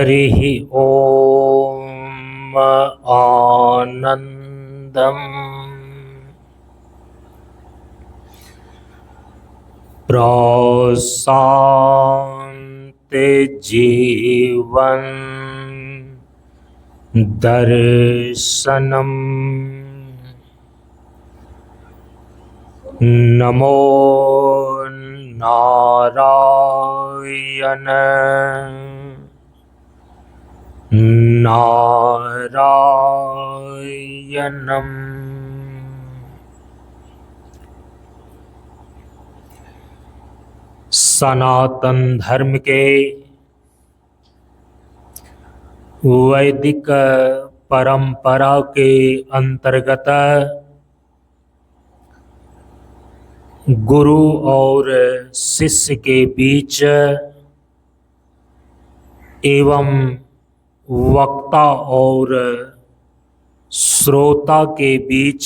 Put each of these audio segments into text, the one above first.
हरिः ॐ आनन्दम् प्रशान्ति जीवन दर्शनम् नमो नारायण नारायणम्। सनातन धर्म के वैदिक परंपरा के अंतर्गत गुरु और शिष्य के बीच एवं वक्ता और श्रोता के बीच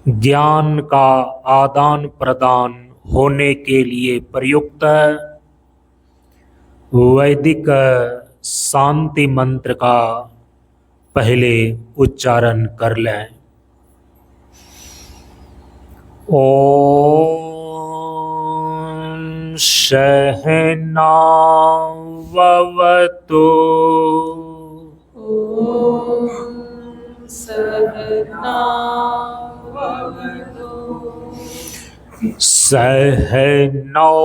ज्ञान का आदान प्रदान होने के लिए प्रयुक्त वैदिक शांति मंत्र का पहले उच्चारण कर लें। ओम सहनाववतु सहनौ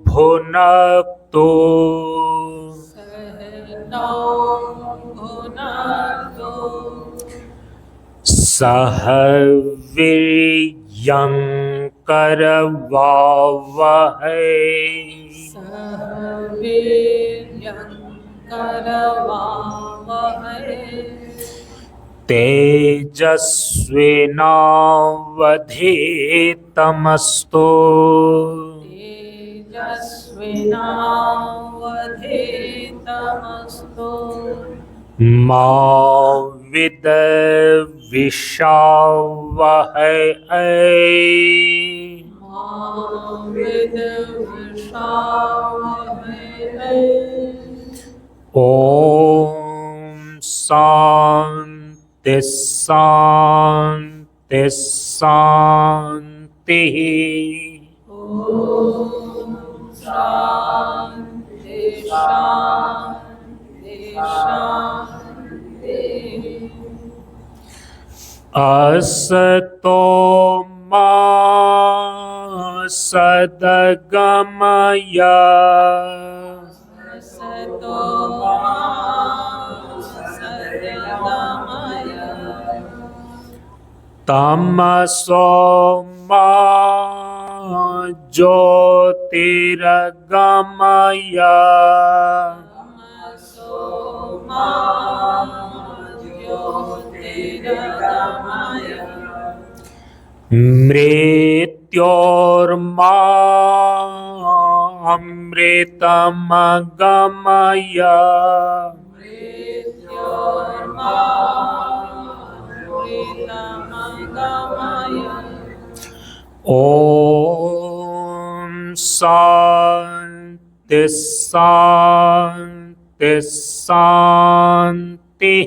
भुनक्तु सह वीर्यं करवावहै तेजस्विनावधीतमस्तु मा विद्विषावहै ओम शांति शांति शांति। असतो मा सद्गमय तमसो मा ज्योतिर्गमय मृत्योर्मा अमृतमगमय ओम शांति शांति शांति।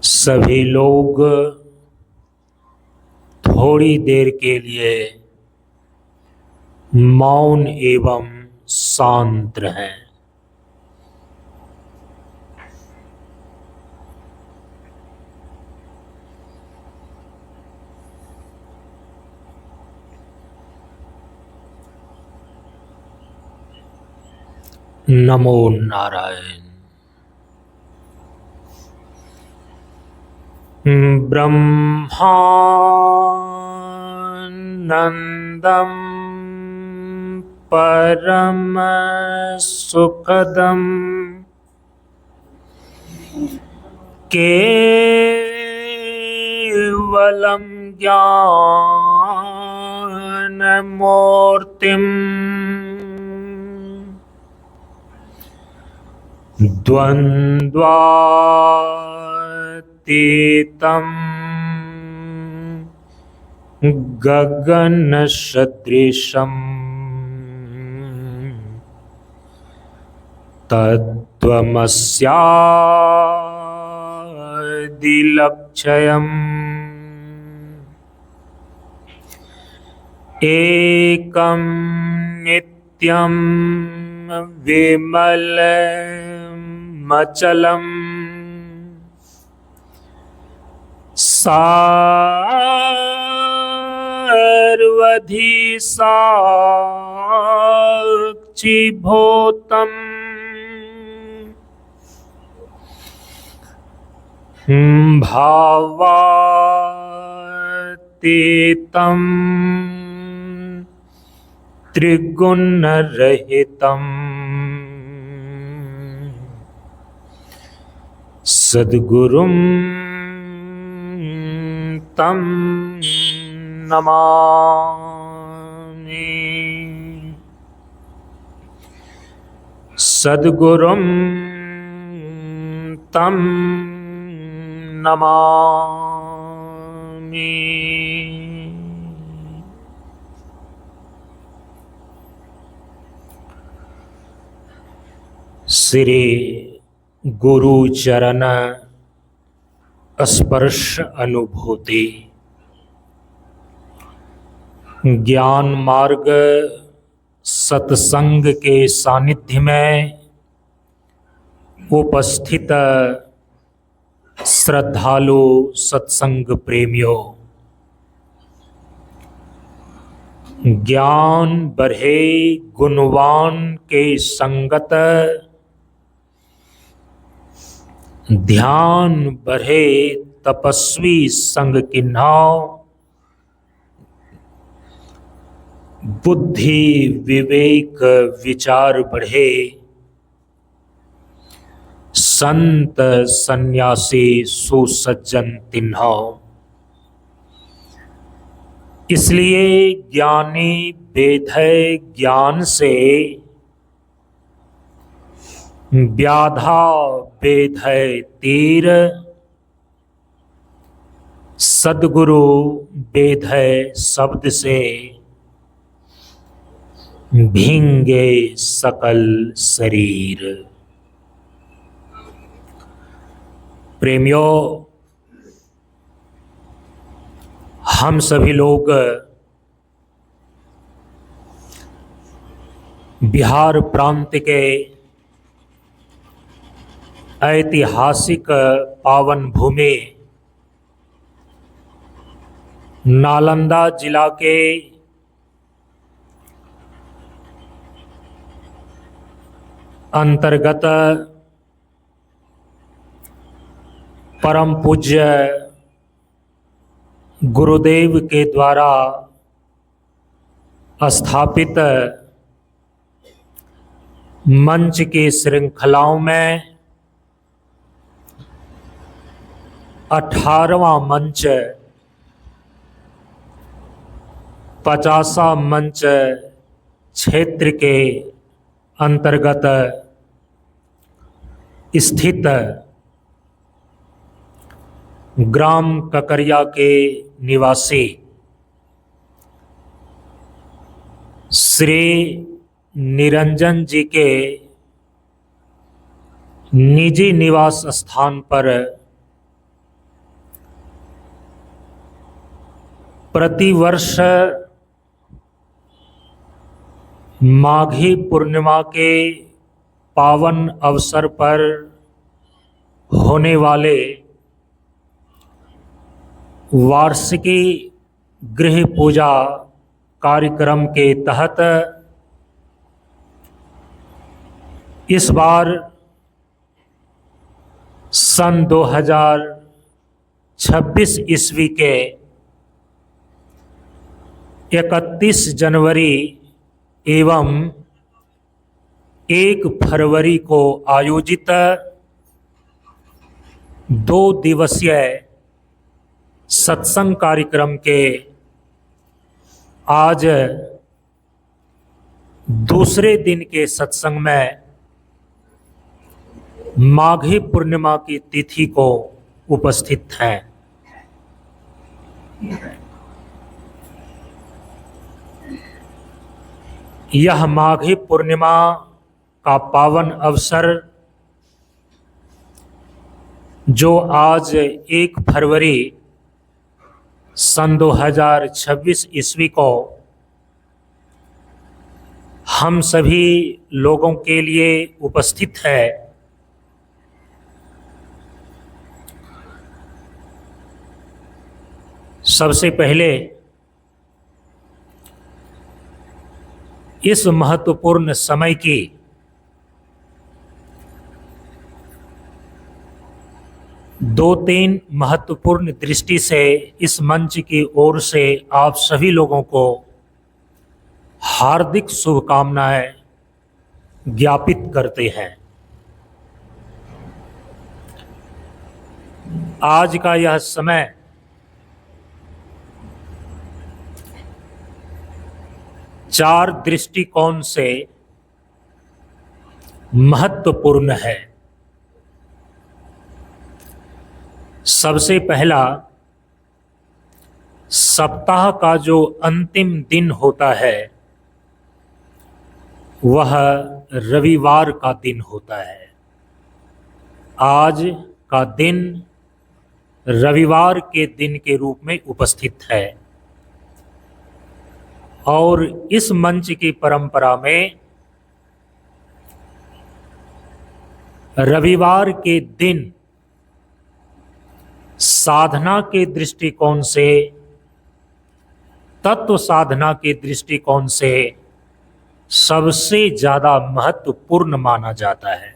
सभी लोग थोड़ी देर के लिए मौन एवं शांत रहें। नमो नारायण। ब्रह्मानंदं परम सुखदं केवलं ज्ञानमूर्तिम् द्वन्द्वातीतं गगन सदृशम तत्त्वमस्यादिलक्ष्यम् एकं नित्यं विमलमचलम् सर्वधि साक्षिभूतम् भावातीतं त्रिगुणरहितं सद्गुरुं तं नमामि। सद्गुरुं तं नमामि। श्री गुरु चरण स्पर्श अनुभूति ज्ञान मार्ग सत्संग के सानिध्य में उपस्थित श्रद्धालु सत्संग प्रेमियों, ज्ञान बढ़े गुणवान के संगत, ध्यान बढ़े तपस्वी संग किन्हाव, बुद्धि विवेक विचार बढ़े संत सन्यासी सुसज्जन तिन्हाव। इसलिए ज्ञानी बेधय ज्ञान से, व्याधा बेधय तीर, सद्गुरु बेधय शब्द से, भींगे सकल शरीर। प्रेमियों, हम सभी लोग बिहार प्रांत के ऐतिहासिक पावन भूमि नालंदा जिला के अंतर्गत परम पूज्य गुरुदेव के द्वारा स्थापित मंच की श्रृंखलाओं में 18वां मंच 50वां मंच क्षेत्र के अंतर्गत स्थित ग्राम ककरिया के निवासी श्री निरंजन जी के निजी निवास स्थान पर प्रतिवर्ष माघी पूर्णिमा के पावन अवसर पर होने वाले वार्षिकी गृह पूजा कार्यक्रम के तहत इस बार सन 2026 ईस्वी के 31 जनवरी एवं 1 फरवरी को आयोजित 2 दिवसीय सत्संग कार्यक्रम के आज दूसरे दिन के सत्संग में माघी पूर्णिमा की तिथि को उपस्थित हैं। यह माघी पूर्णिमा का पावन अवसर जो आज 1 फरवरी सन 2026 ईस्वी को हम सभी लोगों के लिए उपस्थित है, सबसे पहले इस महत्वपूर्ण समय की दो तीन महत्वपूर्ण दृष्टि से इस मंच की ओर से आप सभी लोगों को हार्दिक शुभकामनाएं ज्ञापित करते हैं। आज का यह समय चार दृष्टिकोण से महत्वपूर्ण है। सबसे पहला, सप्ताह का जो अंतिम दिन होता है वह रविवार का दिन होता है। आज का दिन रविवार के दिन के रूप में उपस्थित है और इस मंच की परंपरा में रविवार के दिन साधना के दृष्टिकोण से, तत्व साधना के दृष्टिकोण से सबसे ज्यादा महत्वपूर्ण माना जाता है।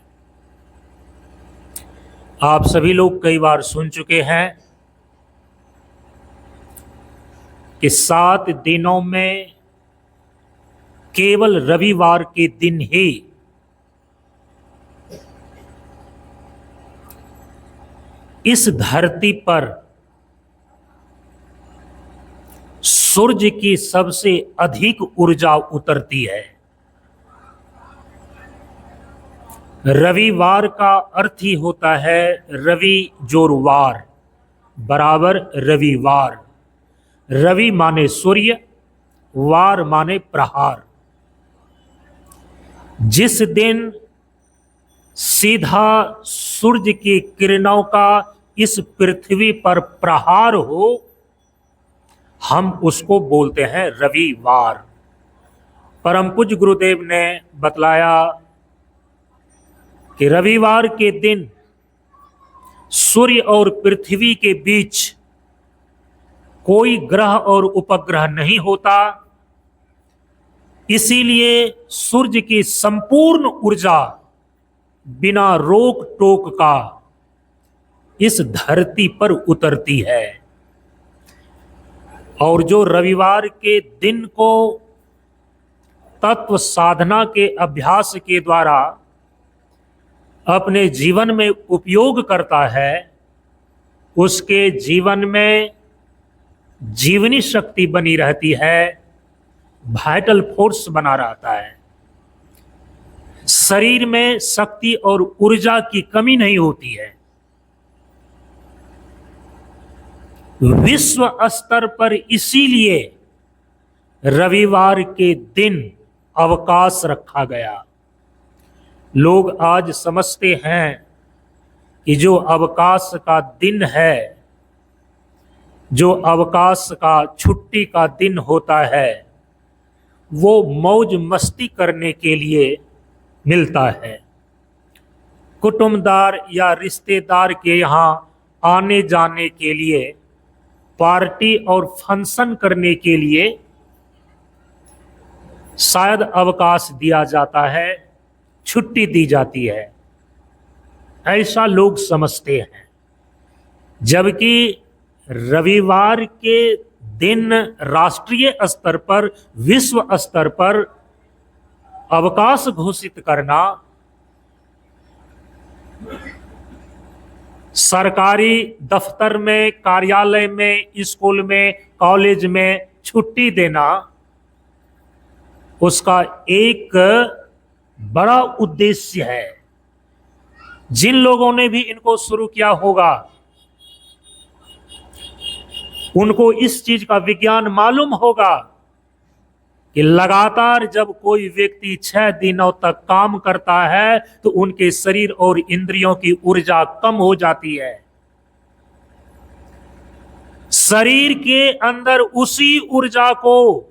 आप सभी लोग कई बार सुन चुके हैं कि 7 दिनों में केवल रविवार के दिन ही इस धरती पर सूर्य की सबसे अधिक ऊर्जा उतरती है। रविवार का अर्थ ही होता है रवि जोरवार बराबर रविवार। रवि माने सूर्य, वार माने प्रहार। जिस दिन सीधा सूर्य की किरणों का इस पृथ्वी पर प्रहार हो, हम उसको बोलते हैं रविवार। परम पूज्य गुरुदेव ने बतलाया कि रविवार के दिन सूर्य और पृथ्वी के बीच कोई ग्रह और उपग्रह नहीं होता, इसीलिए सूर्य की संपूर्ण ऊर्जा बिना रोक टोक का इस धरती पर उतरती है। और जो रविवार के दिन को तत्व साधना के अभ्यास के द्वारा अपने जीवन में उपयोग करता है, उसके जीवन में जीवनी शक्ति बनी रहती है, वाइटल फोर्स बना रहता है, शरीर में शक्ति और ऊर्जा की कमी नहीं होती है। विश्व स्तर पर इसीलिए रविवार के दिन अवकाश रखा गया। लोग आज समझते हैं कि जो अवकाश का दिन है, जो अवकाश का छुट्टी का दिन होता है, वो मौज मस्ती करने के लिए मिलता है। कुटुंबदार या रिश्तेदार के यहाँ आने जाने के लिए, पार्टी और फंक्शन करने के लिए शायद अवकाश दिया जाता है, छुट्टी दी जाती है, ऐसा लोग समझते हैं। जबकि रविवार के दिन राष्ट्रीय स्तर पर, विश्व स्तर पर अवकाश घोषित करना सरकारी दफ्तर में, कार्यालय में, स्कूल में, कॉलेज में छुट्टी देना, उसका एक बड़ा उद्देश्य है। जिन लोगों ने भी इनको शुरू किया होगा उनको इस चीज का विज्ञान मालूम होगा कि लगातार जब कोई व्यक्ति 6 दिनों तक काम करता है तो उनके शरीर और इंद्रियों की ऊर्जा कम हो जाती है। शरीर के अंदर उसी ऊर्जा को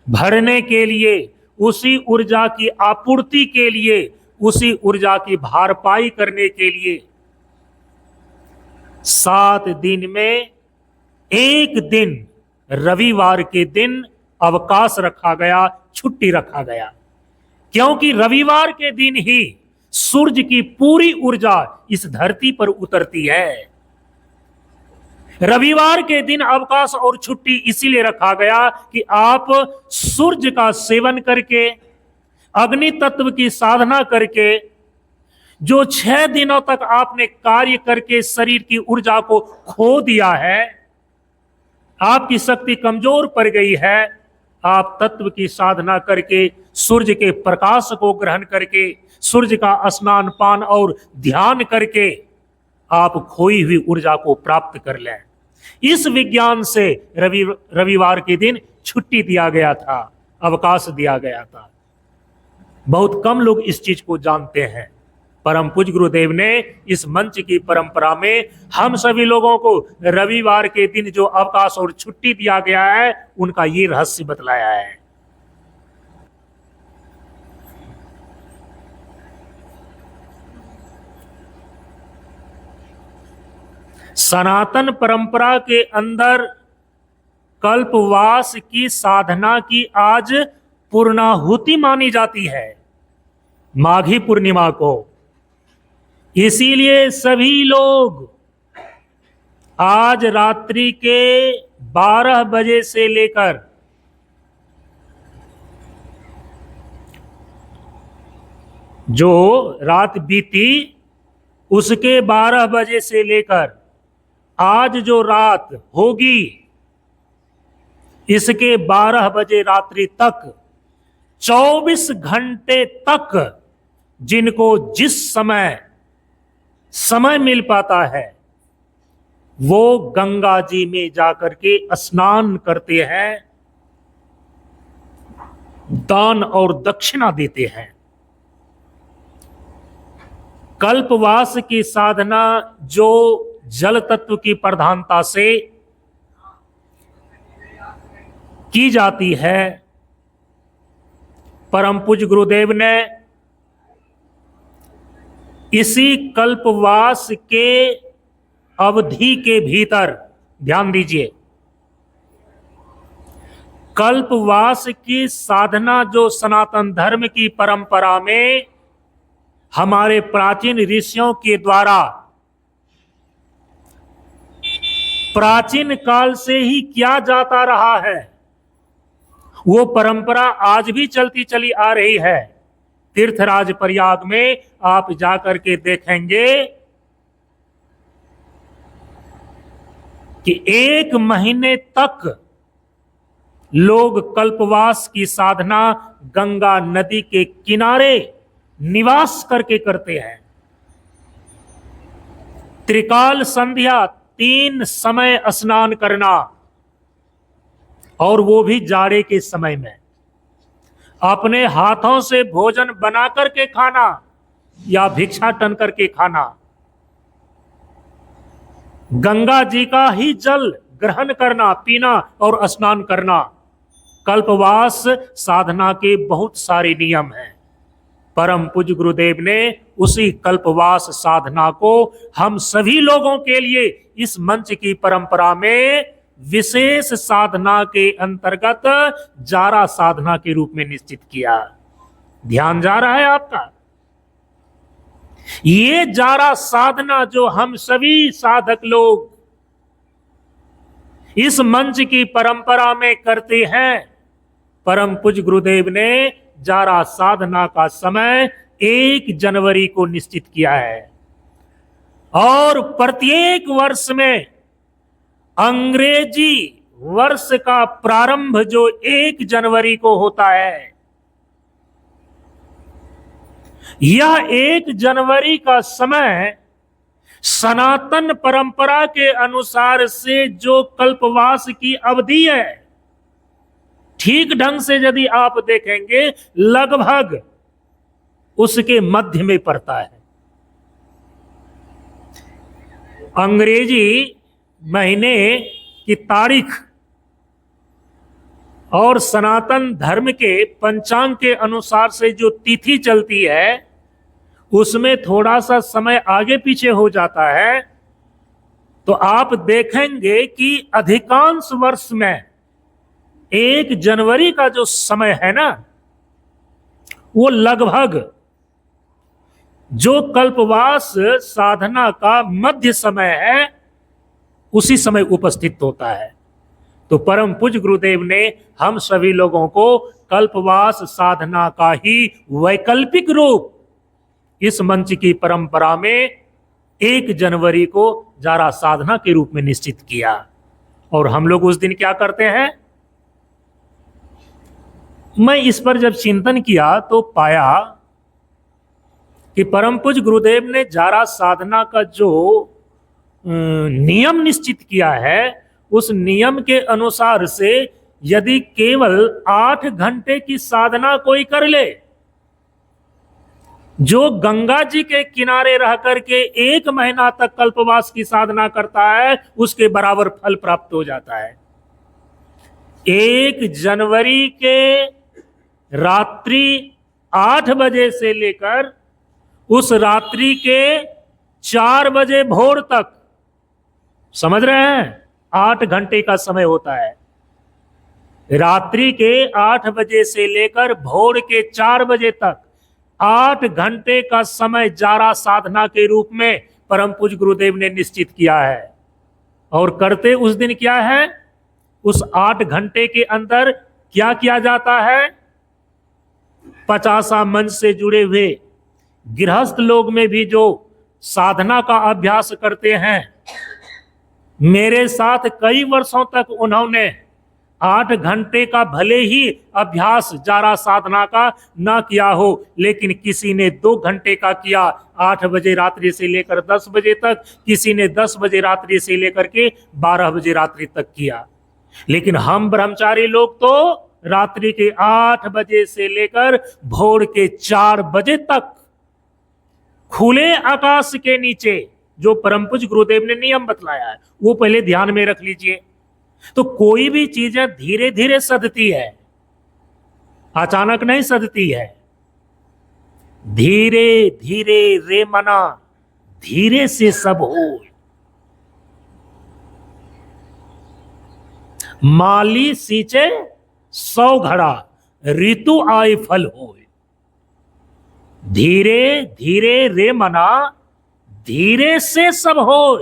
भरने के लिए, उसी ऊर्जा की आपूर्ति के लिए, उसी ऊर्जा की भरपाई करने के लिए 7 दिन में एक दिन, रविवार के दिन अवकाश रखा गया, छुट्टी रखा गया, क्योंकि रविवार के दिन ही सूर्य की पूरी ऊर्जा इस धरती पर उतरती है। रविवार के दिन अवकाश और छुट्टी इसीलिए रखा गया कि आप सूर्य का सेवन करके, अग्नि तत्व की साधना करके, जो 6 दिनों तक आपने कार्य करके शरीर की ऊर्जा को खो दिया है, आपकी शक्ति कमजोर पड़ गई है, आप तत्व की साधना करके, सूर्य के प्रकाश को ग्रहण करके, सूर्य का स्नान पान और ध्यान करके आप खोई हुई ऊर्जा को प्राप्त कर लें। इस विज्ञान से रविवार के दिन छुट्टी दिया गया था, अवकाश दिया गया था। बहुत कम लोग इस चीज को जानते हैं। परम पूज्य गुरुदेव ने इस मंच की परंपरा में हम सभी लोगों को रविवार के दिन जो अवकाश और छुट्टी दिया गया है, उनका ये रहस्य बतलाया है। सनातन परंपरा के अंदर कल्पवास की साधना की आज पूर्णाहुति मानी जाती है, माघी पूर्णिमा को। इसीलिए सभी लोग आज रात्रि के 12 बजे से लेकर जो रात बीती उसके 12 बजे से लेकर आज जो रात होगी इसके 12 बजे रात्रि तक 24 घंटे तक जिनको जिस समय मिल पाता है वो गंगा जी में जाकर के स्नान करते हैं, दान और दक्षिणा देते हैं। कल्पवास की साधना जो जल तत्व की प्रधानता से की जाती है, परम पूज्य गुरुदेव ने इसी कल्पवास के अवधि के भीतर, ध्यान दीजिए, कल्पवास की साधना जो सनातन धर्म की परंपरा में हमारे प्राचीन ऋषियों के द्वारा प्राचीन काल से ही किया जाता रहा है, वो परंपरा आज भी चलती चली आ रही है। तीर्थराज प्रयाग में आप जाकर के देखेंगे कि 1 महीने तक लोग कल्पवास की साधना गंगा नदी के किनारे निवास करके करते हैं। त्रिकाल संध्या 3 समय स्नान करना, और वो भी जाड़े के समय में, अपने हाथों से भोजन बना करके खाना या भिक्षाटन करके खाना, गंगा जी का ही जल ग्रहण करना, पीना और स्नान करना, कल्पवास साधना के बहुत सारे नियम हैं। परम पूज्य गुरुदेव ने उसी कल्पवास साधना को हम सभी लोगों के लिए इस मंच की परंपरा में विशेष साधना के अंतर्गत जारा साधना के रूप में निश्चित किया। ध्यान जा रहा है आपका? ये जारा साधना जो हम सभी साधक लोग इस मंच की परंपरा में करते हैं, परम पूज्य गुरुदेव ने जारा साधना का समय 1 जनवरी को निश्चित किया है, और प्रत्येक वर्ष में अंग्रेजी वर्ष का प्रारंभ जो 1 जनवरी को होता है, यह 1 जनवरी का समय सनातन परंपरा के अनुसार से जो कल्पवास की अवधि है, ठीक ढंग से यदि आप देखेंगे लगभग उसके मध्य में पड़ता है। अंग्रेजी महीने की तारीख और सनातन धर्म के पंचांग के अनुसार से जो तिथि चलती है उसमें थोड़ा सा समय आगे पीछे हो जाता है। तो आप देखेंगे कि अधिकांश वर्ष में 1 जनवरी का जो समय है ना, वो लगभग जो कल्पवास साधना का मध्य समय है उसी समय उपस्थित होता है। तो परम पूज्य गुरुदेव ने हम सभी लोगों को कल्पवास साधना का ही वैकल्पिक रूप इस मंच की परंपरा में 1 जनवरी को जारा साधना के रूप में निश्चित किया। और हम लोग उस दिन क्या करते हैं, मैं इस पर जब चिंतन किया तो पाया कि परम पूज्य गुरुदेव ने जारा साधना का जो नियम निश्चित किया है, उस नियम के अनुसार से यदि केवल 8 घंटे की साधना कोई कर ले, जो गंगा जी के किनारे रह करके 1 महीना तक कल्पवास की साधना करता है, उसके बराबर फल प्राप्त हो जाता है। 1 जनवरी के रात्रि 8 बजे से लेकर उस रात्रि के 4 बजे भोर तक, समझ रहे हैं, 8 घंटे का समय होता है। रात्रि के 8 बजे से लेकर भोर के 4 बजे तक 8 घंटे का समय जारा साधना के रूप में परम पूज्य गुरुदेव ने निश्चित किया है। और करते उस दिन क्या है, उस 8 घंटे के अंदर क्या किया जाता है, 50 मंच से जुड़े हुए गृहस्थ लोग में भी जो साधना का अभ्यास करते हैं, मेरे साथ कई वर्षों तक उन्होंने 8 घंटे का भले ही अभ्यास जारा साधना का ना किया हो, लेकिन किसी ने 2 घंटे का किया, 8 बजे रात्रि से लेकर 10 बजे तक, किसी ने 10 बजे रात्रि से लेकर के 12 बजे रात्रि तक किया। लेकिन हम ब्रह्मचारी लोग तो रात्रि के 8 बजे से लेकर भोर के 4 बजे तक खुले आकाश के नीचे, जो परम पूज्य गुरुदेव ने नियम बतलाया है वो पहले ध्यान में रख लीजिए। तो कोई भी चीजें धीरे धीरे सधती है, अचानक नहीं सधती है। धीरे धीरे रे मना धीरे से सब हो, माली सींचे 100 घड़ा ऋतु आए फल हो। धीरे धीरे रे मना धीरे से सब हो।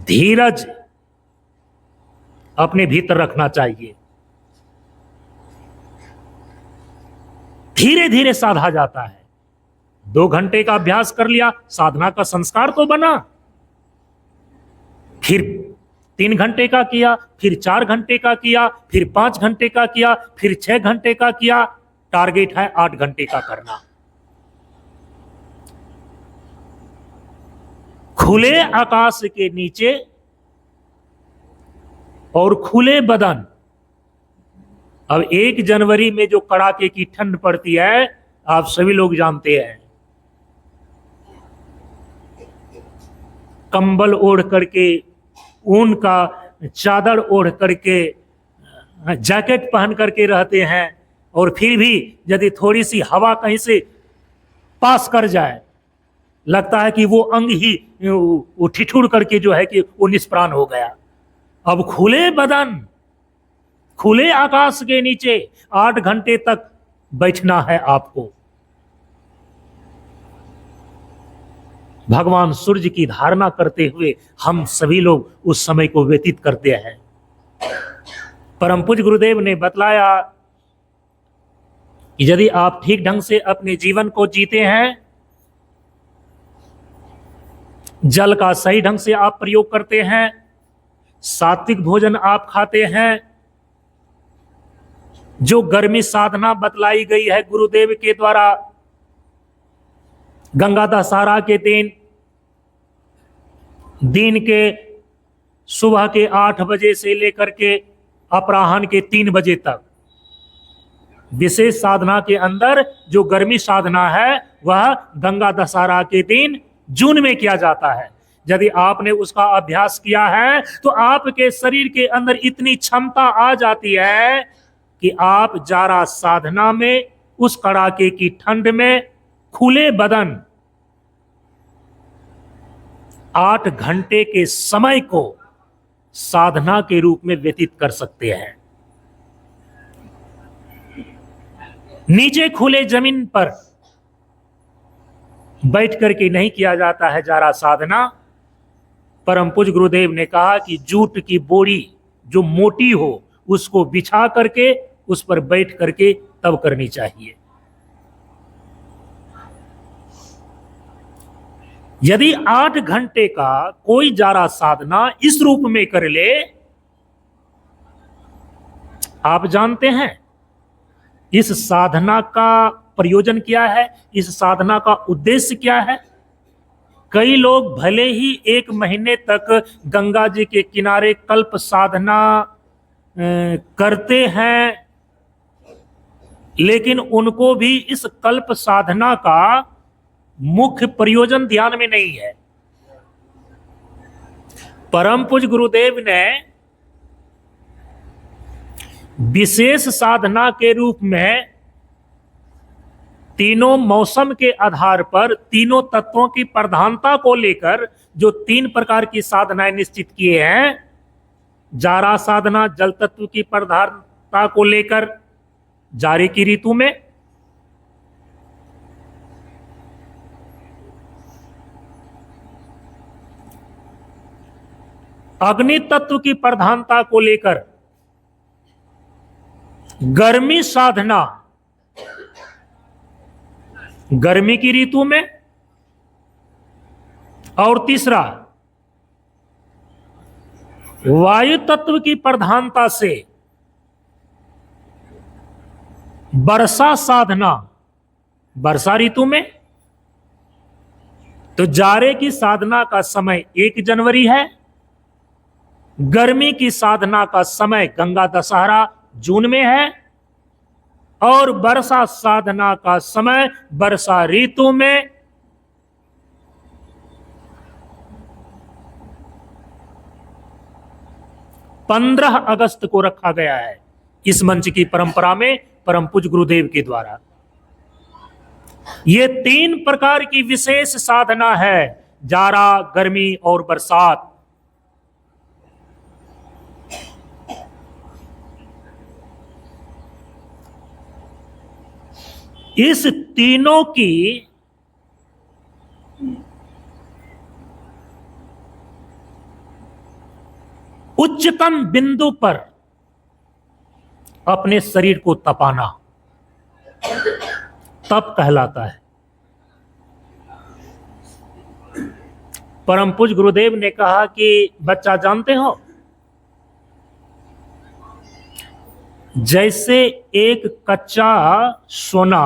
धीरज अपने भीतर रखना चाहिए। धीरे धीरे साधा जाता है। 2 घंटे का अभ्यास कर लिया, साधना का संस्कार तो बना। फिर 3 घंटे का किया, फिर 4 घंटे का किया, फिर 5 घंटे का किया, फिर 6 घंटे का किया। टारगेट है 8 घंटे का करना। खुले आकाश के नीचे और खुले बदन। अब 1 जनवरी में जो कड़ाके की ठंड पड़ती है, आप सभी लोग जानते हैं, कंबल ओढ़ करके, ऊन का चादर ओढ़ करके, जैकेट पहन करके रहते हैं। और फिर भी यदि थोड़ी सी हवा कहीं से पास कर जाए, लगता है कि वो अंग ही वो ठिठुर करके जो है कि वो निष्प्राण हो गया। अब खुले बदन, खुले आकाश के नीचे 8 घंटे तक बैठना है आपको। भगवान सूर्य की धारणा करते हुए हम सभी लोग उस समय को व्यतीत करते हैं। परम पूज्य गुरुदेव ने बतलाया कि यदि आप ठीक ढंग से अपने जीवन को जीते हैं, जल का सही ढंग से आप प्रयोग करते हैं, सात्विक भोजन आप खाते हैं, जो गर्मी साधना बतलाई गई है गुरुदेव के द्वारा, गंगा दशहरा के दिन दिन के सुबह के 8 बजे से लेकर के अपराह्न के 3 बजे तक। विशेष साधना के अंदर जो गर्मी साधना है वह गंगा दशहरा के दिन जून में किया जाता है। यदि आपने उसका अभ्यास किया है तो आपके शरीर के अंदर इतनी क्षमता आ जाती है कि आप जारा साधना में उस कड़ाके की ठंड में खुले बदन 8 घंटे के समय को साधना के रूप में व्यतीत कर सकते हैं। नीचे खुले जमीन पर बैठ करके नहीं किया जाता है जारा साधना। परम पूज्य गुरुदेव ने कहा कि जूट की बोरी जो मोटी हो उसको बिछा करके उस पर बैठ करके तब करनी चाहिए। यदि 8 घंटे का कोई जारा साधना इस रूप में कर ले, आप जानते हैं इस साधना का प्रयोजन क्या है, इस साधना का उद्देश्य क्या है। कई लोग भले ही 1 महीने तक गंगा जी के किनारे कल्प साधना करते हैं, लेकिन उनको भी इस कल्प साधना का मुख्य प्रयोजन ध्यान में नहीं है। परम पूज्य गुरुदेव ने विशेष साधना के रूप में तीनों मौसम के आधार पर तीनों तत्वों की प्रधानता को लेकर जो 3 प्रकार की साधनाएं निश्चित किए हैं। जारा साधना जल तत्व की प्रधानता को लेकर जाड़े की ऋतु में, अग्नि तत्व की प्रधानता को लेकर गर्मी साधना गर्मी की ऋतु में, और तीसरा वायु तत्व की प्रधानता से वर्षा साधना वर्षा ऋतु में। तो जाड़े की साधना का समय 1 जनवरी है, गर्मी की साधना का समय गंगा दशहरा जून में है, और वर्षा साधना का समय वर्षा ऋतु में 15 अगस्त को रखा गया है इस मंच की परंपरा में परम पूज्य गुरुदेव के द्वारा। ये 3 प्रकार की विशेष साधना है, जाड़ा, गर्मी और बरसात। इस तीनों की उच्चतम बिंदु पर अपने शरीर को तपाना तप कहलाता है। परम पूज्य गुरुदेव ने कहा कि बच्चा जानते हो, जैसे एक कच्चा सोना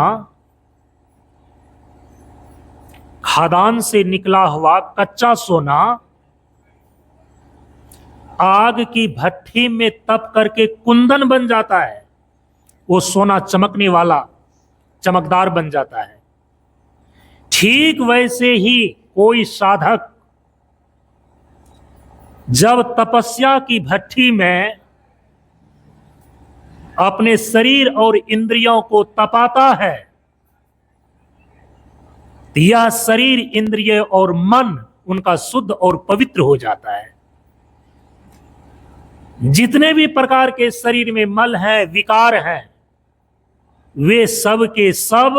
खदान से निकला हुआ कच्चा सोना आग की भट्ठी में तप करके कुंदन बन जाता है, वो सोना चमकने वाला चमकदार बन जाता है। ठीक वैसे ही कोई साधक जब तपस्या की भट्ठी में अपने शरीर और इंद्रियों को तपाता है, यह शरीर, इंद्रिय और मन उनका शुद्ध और पवित्र हो जाता है। जितने भी प्रकार के शरीर में मल हैं, विकार हैं, वे सब के सब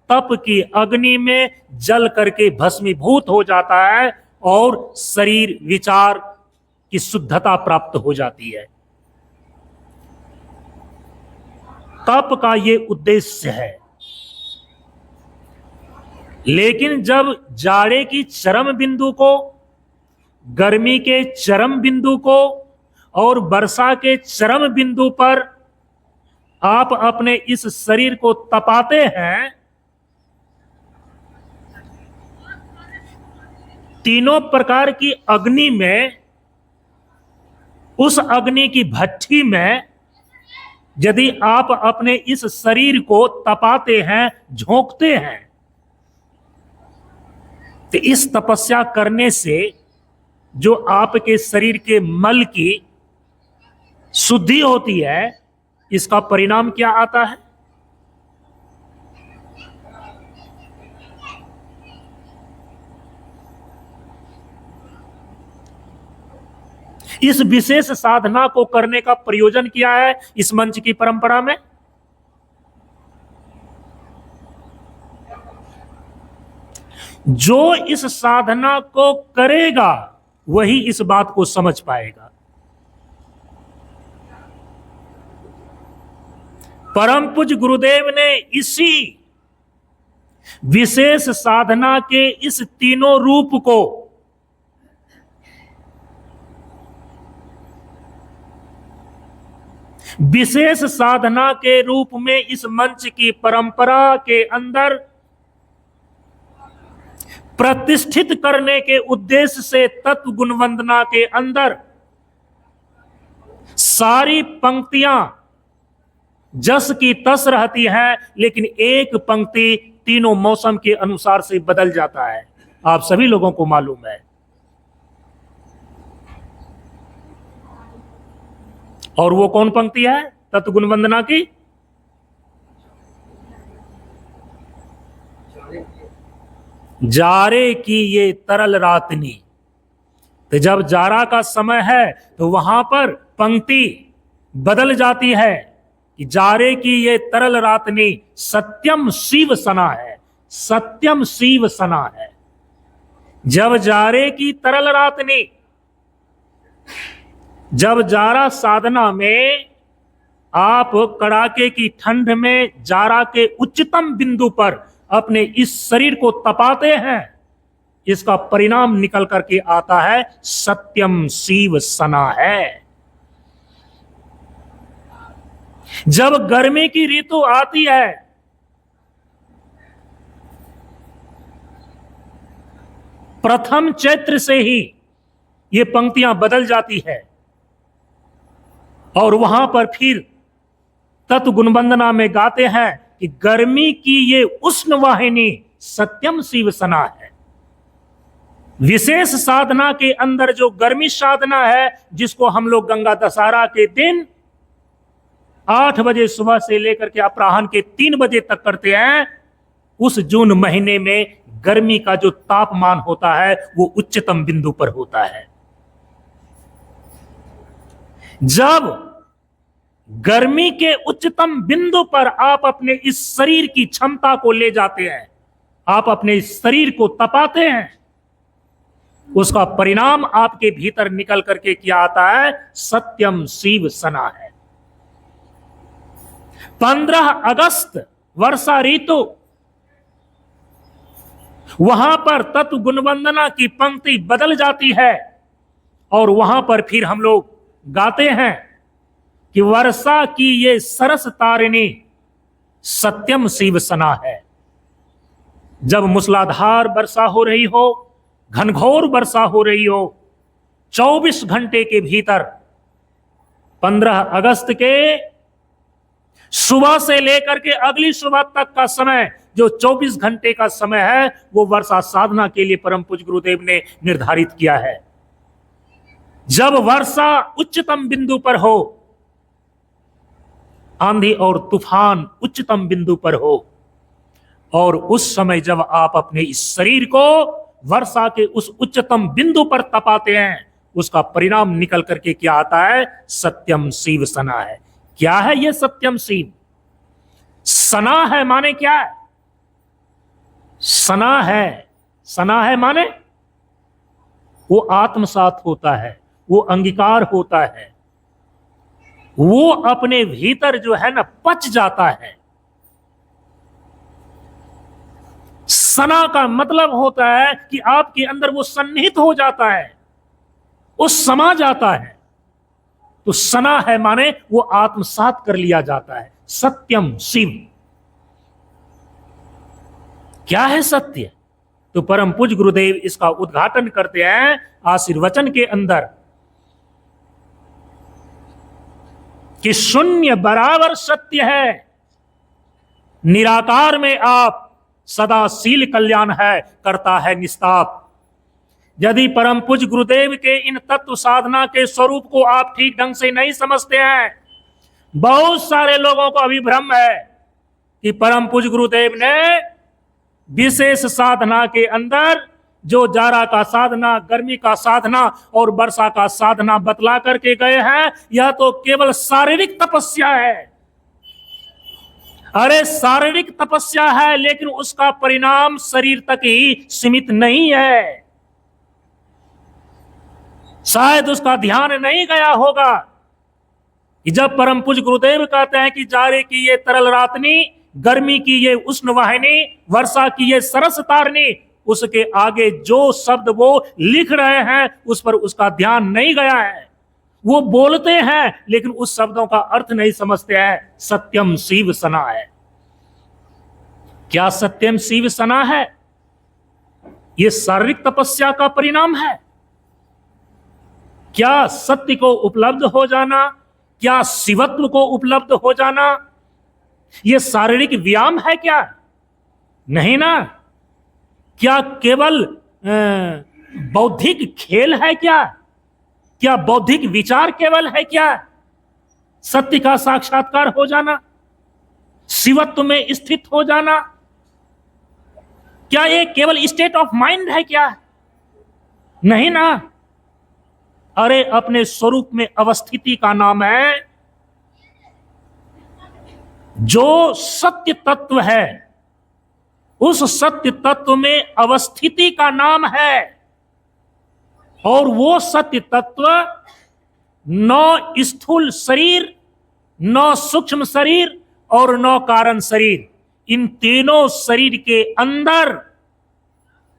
तप की अग्नि में जल करके भस्मीभूत हो जाता है और शरीर विचार की शुद्धता प्राप्त हो जाती है। तप का ये उद्देश्य है। लेकिन जब जाड़े की चरम बिंदु को, गर्मी के चरम बिंदु को और वर्षा के चरम बिंदु पर आप अपने इस शरीर को तपाते हैं, तीनों प्रकार की अग्नि में, उस अग्नि की भट्ठी में यदि आप अपने इस शरीर को तपाते हैं, झोंकते हैं, तो इस तपस्या करने से जो आपके शरीर के मल की शुद्धि होती है, इसका परिणाम क्या आता है? इस विशेष साधना को करने का प्रयोजन क्या है इस मंच की परंपरा में? जो इस साधना को करेगा वही इस बात को समझ पाएगा। परम पूज्य गुरुदेव ने इसी विशेष साधना के इस तीनों रूप को विशेष साधना के रूप में इस मंच की परंपरा के अंदर प्रतिष्ठित करने के उद्देश्य से तत्व गुण वंदना के अंदर सारी पंक्तियां जस की तस रहती हैं, लेकिन एक पंक्ति तीनों मौसम के अनुसार से बदल जाता है। आप सभी लोगों को मालूम है। और वो कौन पंक्ति है तत्व गुण वंदना की? जारे की ये तरल रातनी। तो जब जारा का समय है तो वहां पर पंक्ति बदल जाती है कि जारे की ये तरल रातनी सत्यम शिव सना है, सत्यम शिव सना है। जब जारे की तरल रातनी, जब जारा साधना में आप कड़ाके की ठंड में जारा के उच्चतम बिंदु पर अपने इस शरीर को तपाते हैं, इसका परिणाम निकल करके आता है सत्यम शिव सना है। जब गर्मी की ऋतु आती है, प्रथम चैत्र से ही ये पंक्तियां बदल जाती है और वहां पर फिर तत्व गुणवंदना में गाते हैं कि गर्मी की ये उष्ण वाहिनी सत्यम शिव सना है। विशेष साधना के अंदर जो गर्मी साधना है, जिसको हम लोग गंगा दशहरा के दिन 8 बजे सुबह से लेकर के अपराह्न के 3 बजे तक करते हैं, उस जून महीने में गर्मी का जो तापमान होता है वो उच्चतम बिंदु पर होता है। जब गर्मी के उच्चतम बिंदु पर आप अपने इस शरीर की क्षमता को ले जाते हैं, आप अपने इस शरीर को तपाते हैं, उसका परिणाम आपके भीतर निकल करके क्या आता है? सत्यम शिव सना है। 15 अगस्त वर्षा ऋतु, वहां पर तत्व गुणवंदना की पंक्ति बदल जाती है और वहां पर फिर हम लोग गाते हैं कि वर्षा की ये सरस तारिणी सत्यम शिव सना है। जब मूसलाधार वर्षा हो रही हो, घनघोर वर्षा हो रही हो, 24 घंटे के भीतर 15 अगस्त के सुबह से लेकर के अगली सुबह तक का समय, जो 24 घंटे का समय है, वो वर्षा साधना के लिए परम पूज्य गुरुदेव ने निर्धारित किया है। जब वर्षा उच्चतम बिंदु पर हो, आंधी और तूफान उच्चतम बिंदु पर हो, और उस समय जब आप अपने इस शरीर को वर्षा के उस उच्चतम बिंदु पर तपाते हैं, उसका परिणाम निकल करके क्या आता है? सत्यम शिव सना है। क्या है ये सत्यम शिव? सना है माने क्या है? सना है, सना है माने वो आत्मसात होता है, वो अंगीकार होता है, वो अपने भीतर जो है ना पच जाता है। सना का मतलब होता है कि आपके अंदर वो सन्निहित हो जाता है, वो समा जाता है। तो सना है माने वो आत्मसात कर लिया जाता है। सत्यम शिव। क्या है सत्य? तो परम पूज्य गुरुदेव इसका उद्घाटन करते हैं आशीर्वचन के अंदर कि शून्य बराबर सत्य है, निराकार में आप सदाशील कल्याण है, करता है निस्ताप। यदि परम पूज्य गुरुदेव के इन तत्व साधना के स्वरूप को आप ठीक ढंग से नहीं समझते हैं, बहुत सारे लोगों को अभी भ्रम है कि परम पूज्य गुरुदेव ने विशेष साधना के अंदर जो जाड़ा का साधना, गर्मी का साधना और वर्षा का साधना बतला करके गए हैं, यह तो केवल शारीरिक तपस्या है। अरे शारीरिक तपस्या है, लेकिन उसका परिणाम शरीर तक ही सीमित नहीं है। शायद उसका ध्यान नहीं गया होगा कि जब परम पूज्य गुरुदेव कहते हैं कि जाड़े की ये तरल रातनी, गर्मी की ये उष्ण वाहिनी, वर्षा की ये सरस तारनी, उसके आगे जो शब्द वो लिख रहे हैं उस पर उसका ध्यान नहीं गया है। वो बोलते हैं लेकिन उस शब्दों का अर्थ नहीं समझते हैं। सत्यम शिव सना है। क्या सत्यम शिव सना है? ये शारीरिक तपस्या का परिणाम है। क्या सत्य को उपलब्ध हो जाना, क्या शिवत्व को उपलब्ध हो जाना, यह शारीरिक व्यायाम है क्या? नहीं ना। क्या केवल बौद्धिक खेल है क्या? क्या बौद्धिक विचार केवल है क्या? सत्य का साक्षात्कार हो जाना, शिवत्व में स्थित हो जाना, क्या ये केवल स्टेट ऑफ माइंड है क्या? नहीं ना। अरे अपने स्वरूप में अवस्थिति का नाम है, जो सत्य तत्व है उस सत्य तत्व में अवस्थिति का नाम है। और वो सत्य तत्व न स्थूल शरीर, न सूक्ष्म शरीर और न कारण शरीर, इन तीनों शरीर के अंदर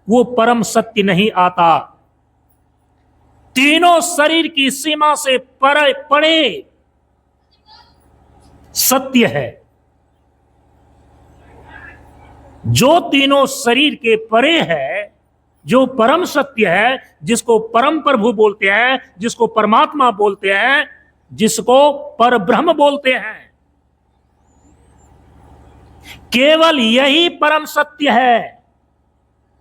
वो परम सत्य नहीं आता। तीनों शरीर की सीमा से परे सत्य है। जो तीनों शरीर के परे है, जो परम सत्य है, जिसको परम प्रभु बोलते हैं, जिसको परमात्मा बोलते हैं, जिसको परब्रह्म बोलते हैं, केवल यही परम सत्य है।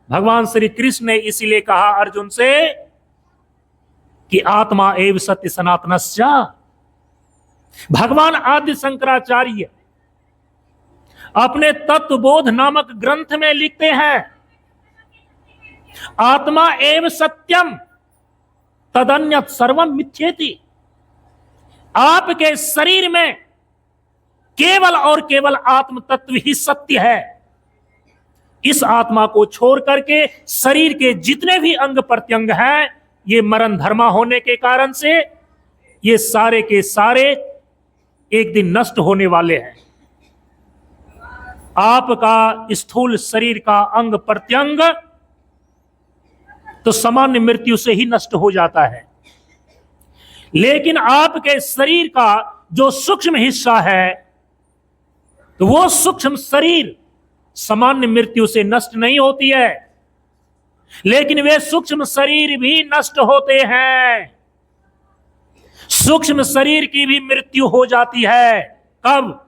भगवान श्री कृष्ण ने इसीलिए कहा अर्जुन से कि आत्मा एव सत्य सनातनस्य। भगवान आदि शंकराचार्य अपने तत्वबोध नामक ग्रंथ में लिखते हैं, आत्मा एव सत्यम तदन्यत सर्वम मिथ्येति। आपके शरीर में केवल और केवल आत्म तत्व ही सत्य है। इस आत्मा को छोड़ करके शरीर के जितने भी अंग प्रत्यंग हैं, ये मरण धर्मा होने के कारण से ये सारे के सारे एक दिन नष्ट होने वाले हैं। आपका स्थूल शरीर का अंग प्रत्यंग तो सामान्य मृत्यु से ही नष्ट हो जाता है, लेकिन आपके शरीर का जो सूक्ष्म हिस्सा है, तो वो सूक्ष्म शरीर सामान्य मृत्यु से नष्ट नहीं होती है, लेकिन वे सूक्ष्म शरीर भी नष्ट होते हैं। सूक्ष्म शरीर की भी मृत्यु हो जाती है। कब?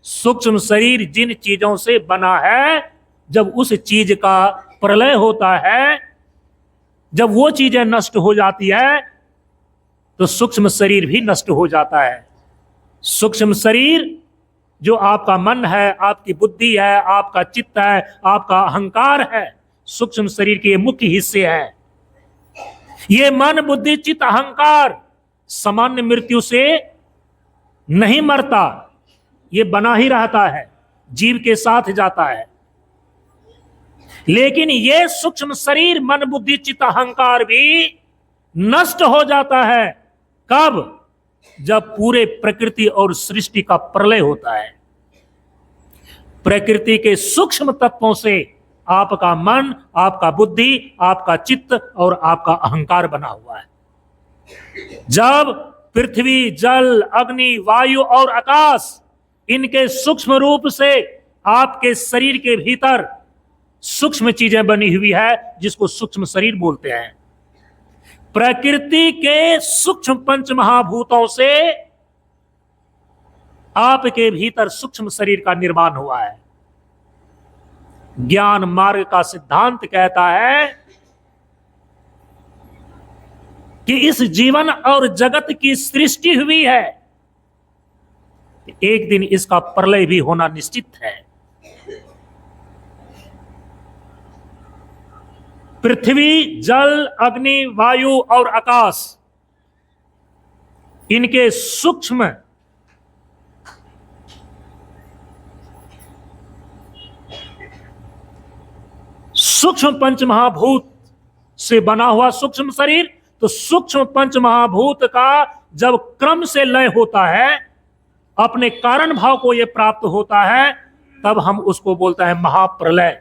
सूक्ष्म शरीर जिन चीजों से बना है, जब उस चीज का प्रलय होता है, जब वो चीजें नष्ट हो जाती है, तो सूक्ष्म शरीर भी नष्ट हो जाता है। सूक्ष्म शरीर जो आपका मन है, आपकी बुद्धि है, आपका चित्त है, आपका अहंकार है, सूक्ष्म शरीर के मुख्य हिस्से हैं। ये मन, बुद्धि, चित्त, अहंकार सामान्य मृत्यु से नहीं मरता, ये बना ही रहता है, जीव के साथ जाता है। लेकिन ये सूक्ष्म शरीर, मन, बुद्धि, चित्त, अहंकार भी नष्ट हो जाता है। कब? जब पूरे प्रकृति और सृष्टि का प्रलय होता है। प्रकृति के सूक्ष्म तत्वों से आपका मन, आपका बुद्धि, आपका चित्त और आपका अहंकार बना हुआ है। जब पृथ्वी, जल, अग्नि, वायु और आकाश, इनके सूक्ष्म रूप से आपके शरीर के भीतर सूक्ष्म चीजें बनी हुई है जिसको सूक्ष्म शरीर बोलते हैं। प्रकृति के सूक्ष्म पंच महाभूतों से आपके भीतर सूक्ष्म शरीर का निर्माण हुआ है। ज्ञान मार्ग का सिद्धांत कहता है कि इस जीवन और जगत की सृष्टि हुई है, एक दिन इसका प्रलय भी होना निश्चित है। पृथ्वी, जल, अग्नि, वायु और आकाश, इनके सूक्ष्म पंच महाभूत से बना हुआ सूक्ष्म शरीर, तो सूक्ष्म पंच महाभूत का जब क्रम से लय होता है, अपने कारण भाव को यह प्राप्त होता है, तब हम उसको बोलते हैं महाप्रलय।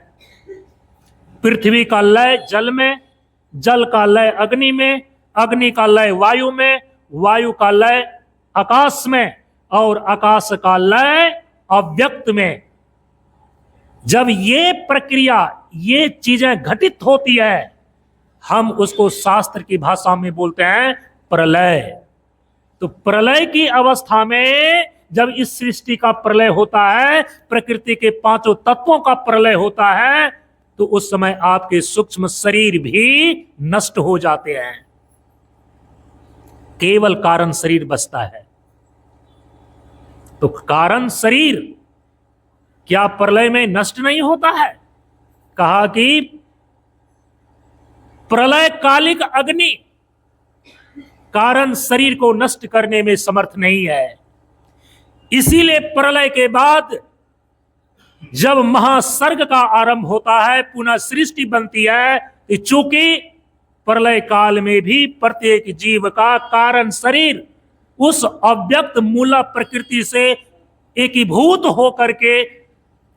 पृथ्वी का लय जल में, जल का लय अग्नि में, अग्नि का लय वायु में, वायु का लय आकाश में और आकाश का लय अव्यक्त में। जब ये प्रक्रिया, ये चीजें घटित होती है, हम उसको शास्त्र की भाषा में बोलते हैं प्रलय। तो प्रलय की अवस्था में जब इस सृष्टि का प्रलय होता है, प्रकृति के पांचों तत्वों का प्रलय होता है, तो उस समय आपके सूक्ष्म शरीर भी नष्ट हो जाते हैं, केवल कारण शरीर बचता है। तो कारण शरीर क्या प्रलय में नष्ट नहीं होता है? कहा कि प्रलय कालिक अग्नि कारण शरीर को नष्ट करने में समर्थ नहीं है। इसीलिए प्रलय के बाद जब महासर्ग का आरंभ होता है, पुनः सृष्टि बनती है, चूंकि प्रलय काल में भी प्रत्येक जीव का कारण शरीर उस अव्यक्त मूल प्रकृति से एकीभूत होकर के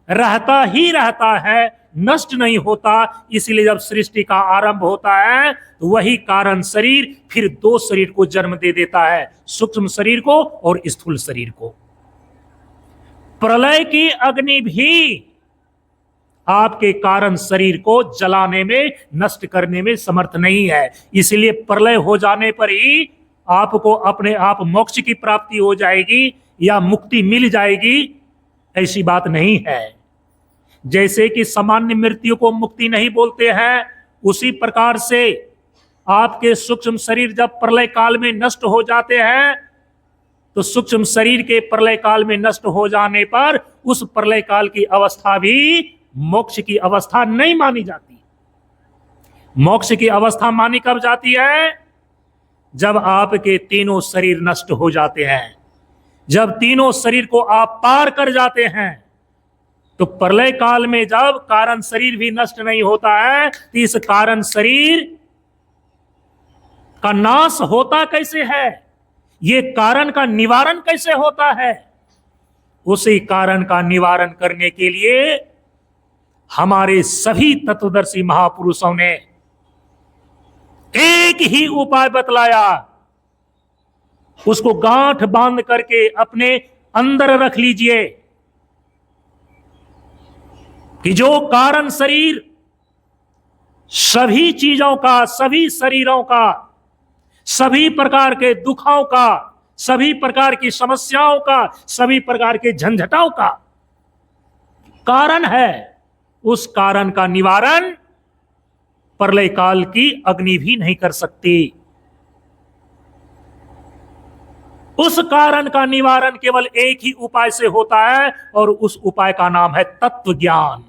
रहता ही रहता है, नष्ट नहीं होता। इसलिए जब सृष्टि का आरंभ होता है, तो वही कारण शरीर फिर दो शरीर को जन्म दे देता है, सूक्ष्म शरीर को और स्थूल शरीर को। प्रलय की अग्नि भी आपके कारण शरीर को जलाने में, नष्ट करने में समर्थ नहीं है। इसलिए प्रलय हो जाने पर ही आपको अपने आप मोक्ष की प्राप्ति हो जाएगी या मुक्ति मिल जाएगी, ऐसी बात नहीं है। जैसे कि सामान्य मृत्यु को मुक्ति नहीं बोलते हैं, उसी प्रकार से आपके सूक्ष्म शरीर जब प्रलय काल में नष्ट हो जाते हैं, तो सूक्ष्म शरीर के प्रलय काल में नष्ट हो जाने पर उस प्रलय काल की अवस्था भी मोक्ष की अवस्था नहीं मानी जाती। मोक्ष की अवस्था मानी कब जाती है? जब आपके तीनों शरीर नष्ट हो जाते हैं, जब तीनों शरीर को आप पार कर जाते हैं। तो प्रलय काल में जब कारण शरीर भी नष्ट नहीं होता है, तो इस कारण शरीर का नाश होता कैसे है, ये कारण का निवारण कैसे होता है? उसी कारण का निवारण करने के लिए हमारे सभी तत्वदर्शी महापुरुषों ने एक ही उपाय बतलाया, उसको गांठ बांध करके अपने अंदर रख लीजिए कि जो कारण शरीर सभी चीजों का, सभी शरीरों का, सभी प्रकार के दुखों का, सभी प्रकार की समस्याओं का, सभी प्रकार के झंझटों का कारण है, उस कारण का निवारण प्रलय काल की अग्नि भी नहीं कर सकती। उस कारण का निवारण केवल एक ही उपाय से होता है, और उस उपाय का नाम है तत्व ज्ञान।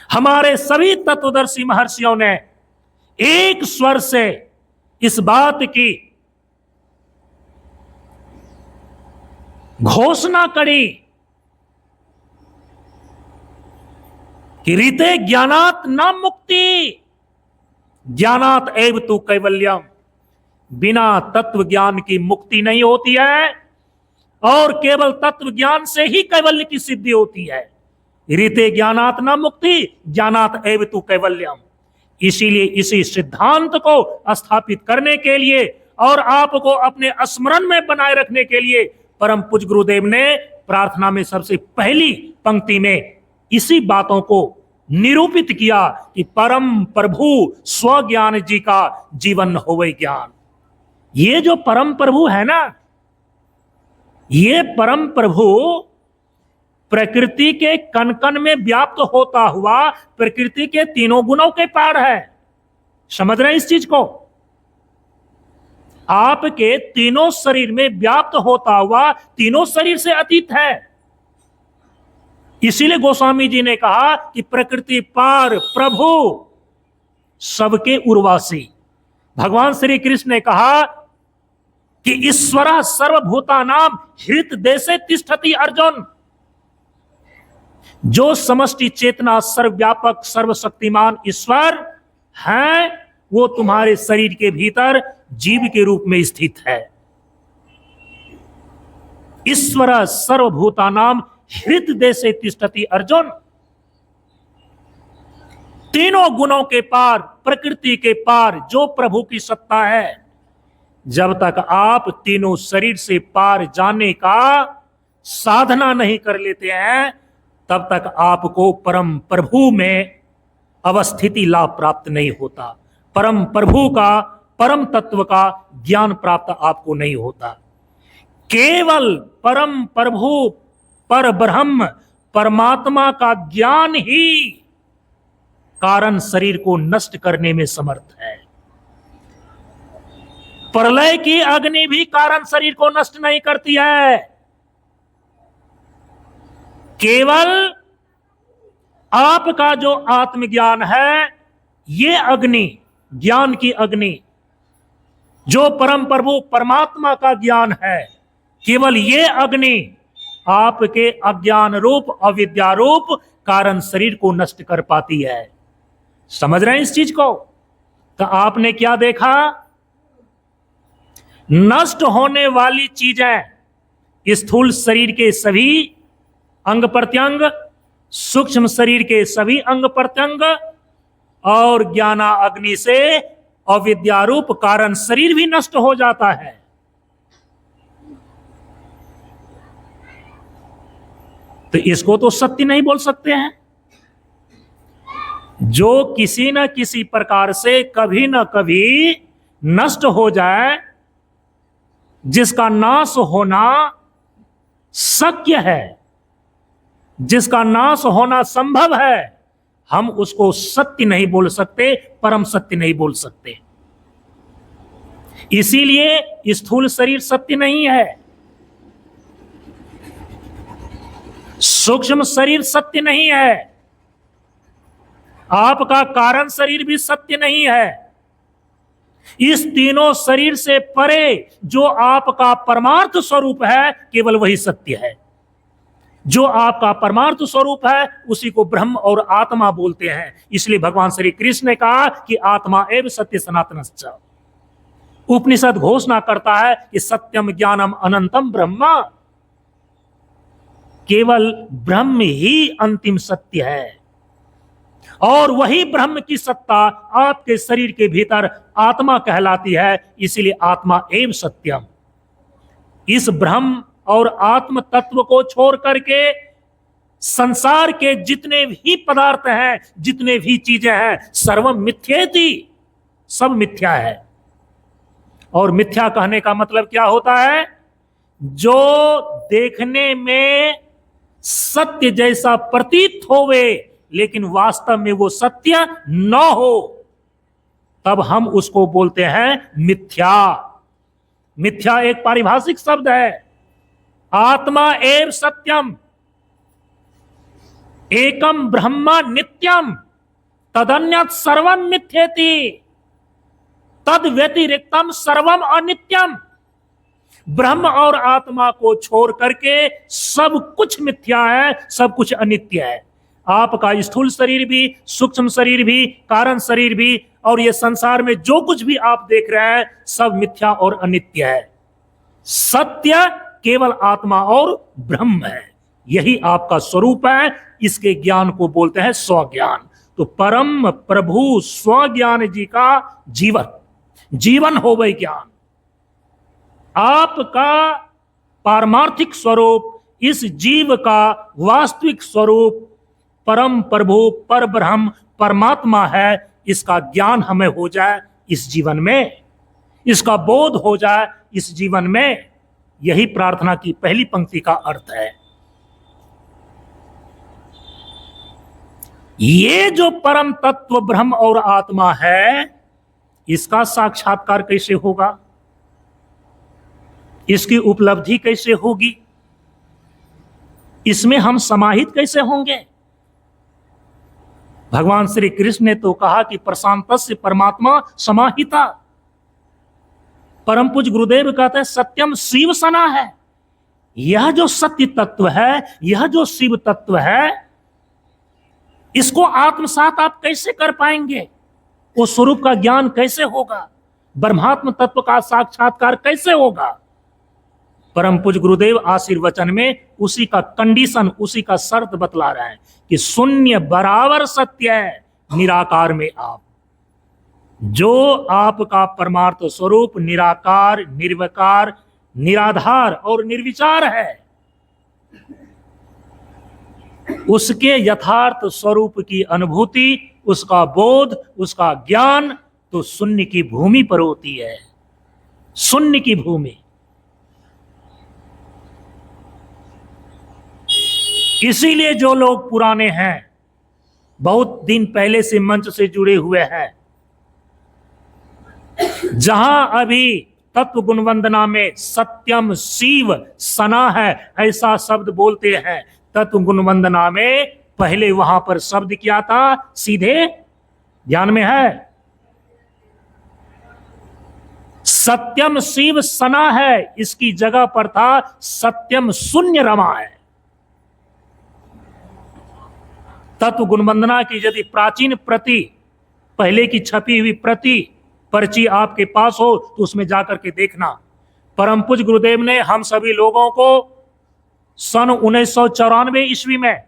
हमारे सभी तत्वदर्शी महर्षियों ने एक स्वर से इस बात की घोषणा करी कि रीते ज्ञानात न मुक्ति, ज्ञानात एव तु कैवल्यम। बिना तत्व ज्ञान की मुक्ति नहीं होती है, और केवल तत्व ज्ञान से ही कैवल्य की सिद्धि होती है। रीते ज्ञानात न मुक्ति, ज्ञानात एव तु कैवल्यम। इसीलिए इसी सिद्धांत को स्थापित करने के लिए और आपको अपने स्मरण में बनाए रखने के लिए परम पूज्य गुरुदेव ने प्रार्थना में सबसे पहली पंक्ति में इसी बातों को निरूपित किया कि परम प्रभु स्वज्ञान जी का जीवन होवे ज्ञान। ये जो परम प्रभु है ना, ये परम प्रभु प्रकृति के कण कण में व्याप्त होता हुआ प्रकृति के तीनों गुणों के पार है। समझ रहे हैं इस चीज को? आपके तीनों शरीर में व्याप्त होता हुआ तीनों शरीर से अतीत है। इसीलिए गोस्वामी जी ने कहा कि प्रकृति पार प्रभु सबके उर्वासी। भगवान श्री कृष्ण ने कहा कि ईश्वरा सर्वभूतानाम हृत देशे तिष्ठति अर्जुन। जो समष्टि चेतना सर्वव्यापक सर्वशक्तिमान ईश्वर है, वो तुम्हारे शरीर के भीतर जीव के रूप में स्थित है। ईश्वर सर्वभूतानाम हृत देशे तिष्ठति अर्जुन। तीनों गुणों के पार, प्रकृति के पार जो प्रभु की सत्ता है, जब तक आप तीनों शरीर से पार जाने का साधना नहीं कर लेते हैं, तब तक आपको परम प्रभु में अवस्थिति लाभ प्राप्त नहीं होता। परम प्रभु का, परम तत्व का ज्ञान प्राप्त आपको नहीं होता। केवल परम प्रभु पर ब्रह्म परमात्मा का ज्ञान ही कारण शरीर को नष्ट करने में समर्थ है। प्रलय की अग्नि भी कारण शरीर को नष्ट नहीं करती है। केवल आपका जो आत्मज्ञान है, ये अग्नि, ज्ञान की अग्नि, जो परम प्रभु परमात्मा का ज्ञान है, केवल ये अग्नि आपके अज्ञान रूप, अविद्या रूप कारण शरीर को नष्ट कर पाती है। समझ रहे हैं इस चीज को? तो आपने क्या देखा? नष्ट होने वाली चीजें स्थूल शरीर के सभी अंग प्रत्यंग, सूक्ष्म शरीर के सभी अंग प्रत्यंग, और ज्ञाना अग्नि से अविद्यारूप कारण शरीर भी नष्ट हो जाता है। तो इसको तो सत्य नहीं बोल सकते हैं। जो किसी न किसी प्रकार से कभी न कभी नष्ट हो जाए, जिसका नाश होना शक्य है, जिसका नाश होना संभव है, हम उसको सत्य नहीं बोल सकते, परम सत्य नहीं बोल सकते। इसीलिए स्थूल शरीर सत्य नहीं है, सूक्ष्म शरीर सत्य नहीं है, आपका कारण शरीर भी सत्य नहीं है। इस तीनों शरीर से परे जो आपका परमार्थ स्वरूप है, केवल वही सत्य है। जो आपका परमार्थ स्वरूप है उसी को ब्रह्म और आत्मा बोलते हैं। इसलिए भगवान श्री कृष्ण ने कहा कि आत्मा एवं सत्य सनातनश्च। उपनिषद घोषणा करता है कि सत्यम ज्ञानम अनंतम ब्रह्म, केवल ब्रह्म ही अंतिम सत्य है। और वही ब्रह्म की सत्ता आपके शरीर के भीतर आत्मा कहलाती है। इसलिए आत्मा एवं सत्यम। इस ब्रह्म और आत्म तत्व को छोड़ करके संसार के जितने भी पदार्थ हैं, जितने भी चीजें हैं, सर्वम मिथ्येति, सब मिथ्या है। और मिथ्या कहने का मतलब क्या होता है? जो देखने में सत्य जैसा प्रतीत होवे लेकिन वास्तव में वो सत्य न हो, तब हम उसको बोलते हैं मिथ्या। मिथ्या एक पारिभाषिक शब्द है। आत्मा एव सत्यम, एकम ब्रह्म नित्यम, तदन्यत सर्वम मिथ्येति, तद व्यतिरिक्तम सर्वम अनित्यम। ब्रह्म और आत्मा को छोड़ करके सब कुछ मिथ्या है, सब कुछ अनित्य है। आपका स्थूल शरीर भी, सूक्ष्म शरीर भी, कारण शरीर भी, और ये संसार में जो कुछ भी आप देख रहे हैं सब मिथ्या और अनित्य है। सत्य केवल आत्मा और ब्रह्म है, यही आपका स्वरूप है। इसके ज्ञान को बोलते हैं स्वज्ञान। तो परम प्रभु स्वज्ञान जी का जीवन हो वही ज्ञान। आपका पारमार्थिक स्वरूप, इस जीव का वास्तविक स्वरूप परम प्रभु पर ब्रह्म परमात्मा है, इसका ज्ञान हमें हो जाए इस जीवन में, इसका बोध हो जाए इस जीवन में। यही प्रार्थना की पहली पंक्ति का अर्थ है। ये जो परम तत्व ब्रह्म और आत्मा है, इसका साक्षात्कार कैसे होगा, इसकी उपलब्धि कैसे होगी, इसमें हम समाहित कैसे होंगे? भगवान श्री कृष्ण ने तो कहा कि प्रशांतस्य परमात्मा समाहिता। परम पूज्य गुरुदेव कहते हैं सत्यम शिव सना है। यह जो सत्य तत्व है, यह जो शिव तत्व है, इसको आत्मसात आप कैसे कर पाएंगे? वो स्वरूप का ज्ञान कैसे होगा? ब्रह्मात्म तत्व का साक्षात्कार कैसे होगा? परम पूज्य गुरुदेव आशीर्वचन में उसी का कंडीशन, उसी का शर्त बतला रहे हैं कि शून्य बराबर सत्य है निराकार में आप। जो आपका परमार्थ स्वरूप निराकार, निर्विकार, निराधार और निर्विचार है, उसके यथार्थ स्वरूप की अनुभूति, उसका बोध, उसका ज्ञान तो शून्य की भूमि पर होती है। शून्य की भूमि। इसीलिए जो लोग पुराने हैं, बहुत दिन पहले से मंच से जुड़े हुए हैं, जहां अभी तत्व गुण वंदना में सत्यम शिव सना है ऐसा शब्द बोलते हैं, तत्व गुण वंदना में पहले वहां पर शब्द क्या था? सीधे ध्यान में है, सत्यम शिव सना है। इसकी जगह पर था सत्यम शून्य रमा है। तत्व गुण वंदना की यदि प्राचीन प्रति, पहले की छपी हुई प्रति, पर्ची आपके पास हो तो उसमें जाकर के देखना। परम पूज्य गुरुदेव ने हम सभी लोगों को सन 1994 ईस्वी में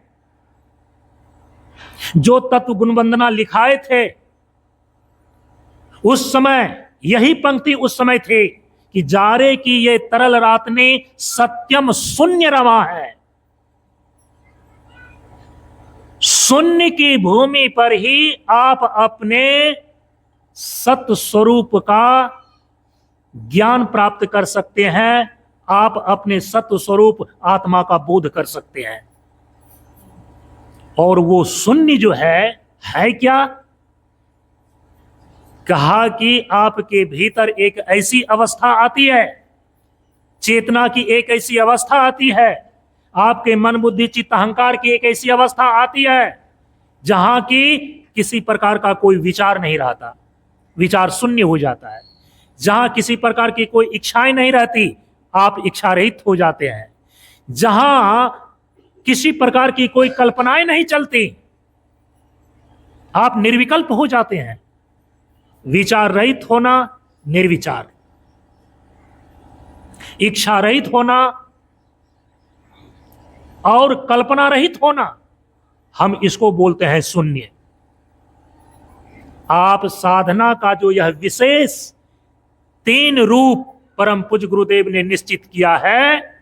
जो तत्व गुण वंदना लिखाए थे, उस समय यही पंक्ति उस समय थी कि जारे की ये तरल रात ने सत्यम शून्य रमा है। शून्य की भूमि पर ही आप अपने सत्य स्वरूप का ज्ञान प्राप्त कर सकते हैं, आप अपने सत्य स्वरूप आत्मा का बोध कर सकते हैं। और वो शून्य जो है क्या? कहा कि आपके भीतर एक ऐसी अवस्था आती है, चेतना की एक ऐसी अवस्था आती है, आपके मन बुद्धि चित्त अहंकार की एक ऐसी अवस्था आती है जहां की किसी प्रकार का कोई विचार नहीं रहता, विचार शून्य हो जाता है। जहां किसी प्रकार की कोई इच्छाएं नहीं रहती, आप इच्छा रहित हो जाते हैं। जहां किसी प्रकार की कोई कल्पनाएं नहीं चलती, आप निर्विकल्प हो जाते हैं। विचार रहित होना निर्विचार, इच्छा रहित होना और कल्पना रहित होना, हम इसको बोलते हैं शून्य। आप साधना का जो यह विशेष 3 रूप परम पूज्य गुरुदेव ने निश्चित किया है,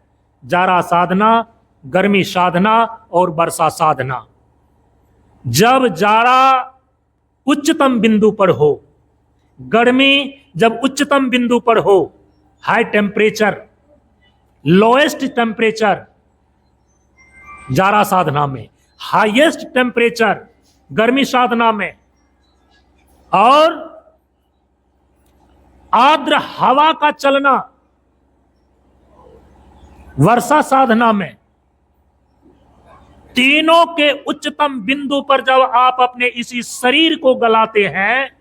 जारा साधना, गर्मी साधना और वर्षा साधना। जब जारा उच्चतम बिंदु पर हो, गर्मी जब उच्चतम बिंदु पर हो, हाई टेम्परेचर, लोएस्ट टेम्परेचर जारा साधना में, हाईएस्ट टेम्परेचर गर्मी साधना में, और आर्द्र हवा का चलना वर्षा साधना में। तीनों के उच्चतम बिंदु पर जब आप अपने इसी शरीर को गलाते हैं,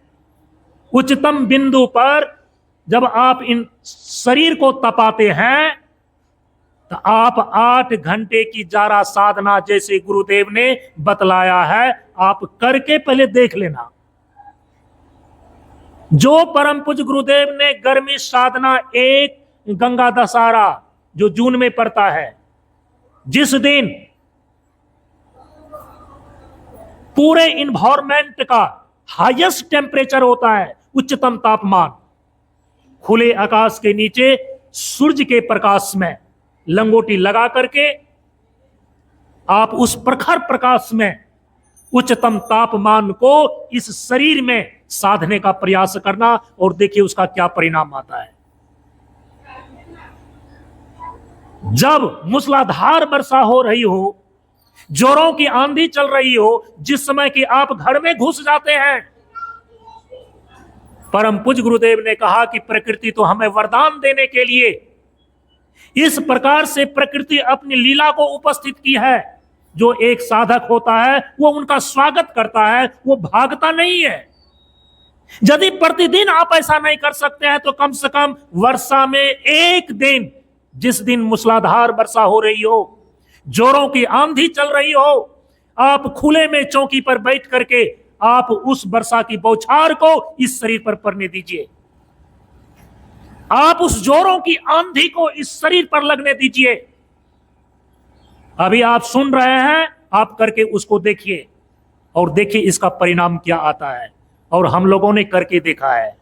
उच्चतम बिंदु पर जब आप इन शरीर को तपाते हैं, तो आप 8 घंटे की जारा साधना जैसे गुरुदेव ने बतलाया है, आप करके पहले देख लेना। जो परम पूज्य गुरुदेव ने गर्मी साधना 1 गंगा दशहरा जो जून में पड़ता है, जिस दिन पूरे इन्वायरमेंट का हाईएस्ट टेम्परेचर होता है, उच्चतम तापमान, खुले आकाश के नीचे सूर्य के प्रकाश में लंगोटी लगा करके आप उस प्रखर प्रकाश में उच्चतम तापमान को इस शरीर में साधने का प्रयास करना, और देखिए उसका क्या परिणाम आता है। जब मूसलाधार वर्षा हो रही हो, जोरों की आंधी चल रही हो, जिस समय कि आप घर में घुस जाते हैं, परम पूज्य गुरुदेव ने कहा कि प्रकृति तो हमें वरदान देने के लिए इस प्रकार से प्रकृति अपनी लीला को उपस्थित की है। जो एक साधक होता है वो उनका स्वागत करता है, वो भागता नहीं है। यदि प्रतिदिन आप ऐसा नहीं कर सकते हैं तो कम से कम वर्षा में एक दिन, जिस दिन मूसलाधार वर्षा हो रही हो, जोरों की आंधी चल रही हो, आप खुले में चौकी पर बैठ करके आप उस वर्षा की बौछार को इस शरीर पर पड़ने दीजिए। आप उस जोरों की आंधी को इस शरीर पर लगने दीजिए। अभी आप सुन रहे हैं, आप करके उसको देखिए और देखिए इसका परिणाम क्या आता है। और हम लोगों ने करके देखा है।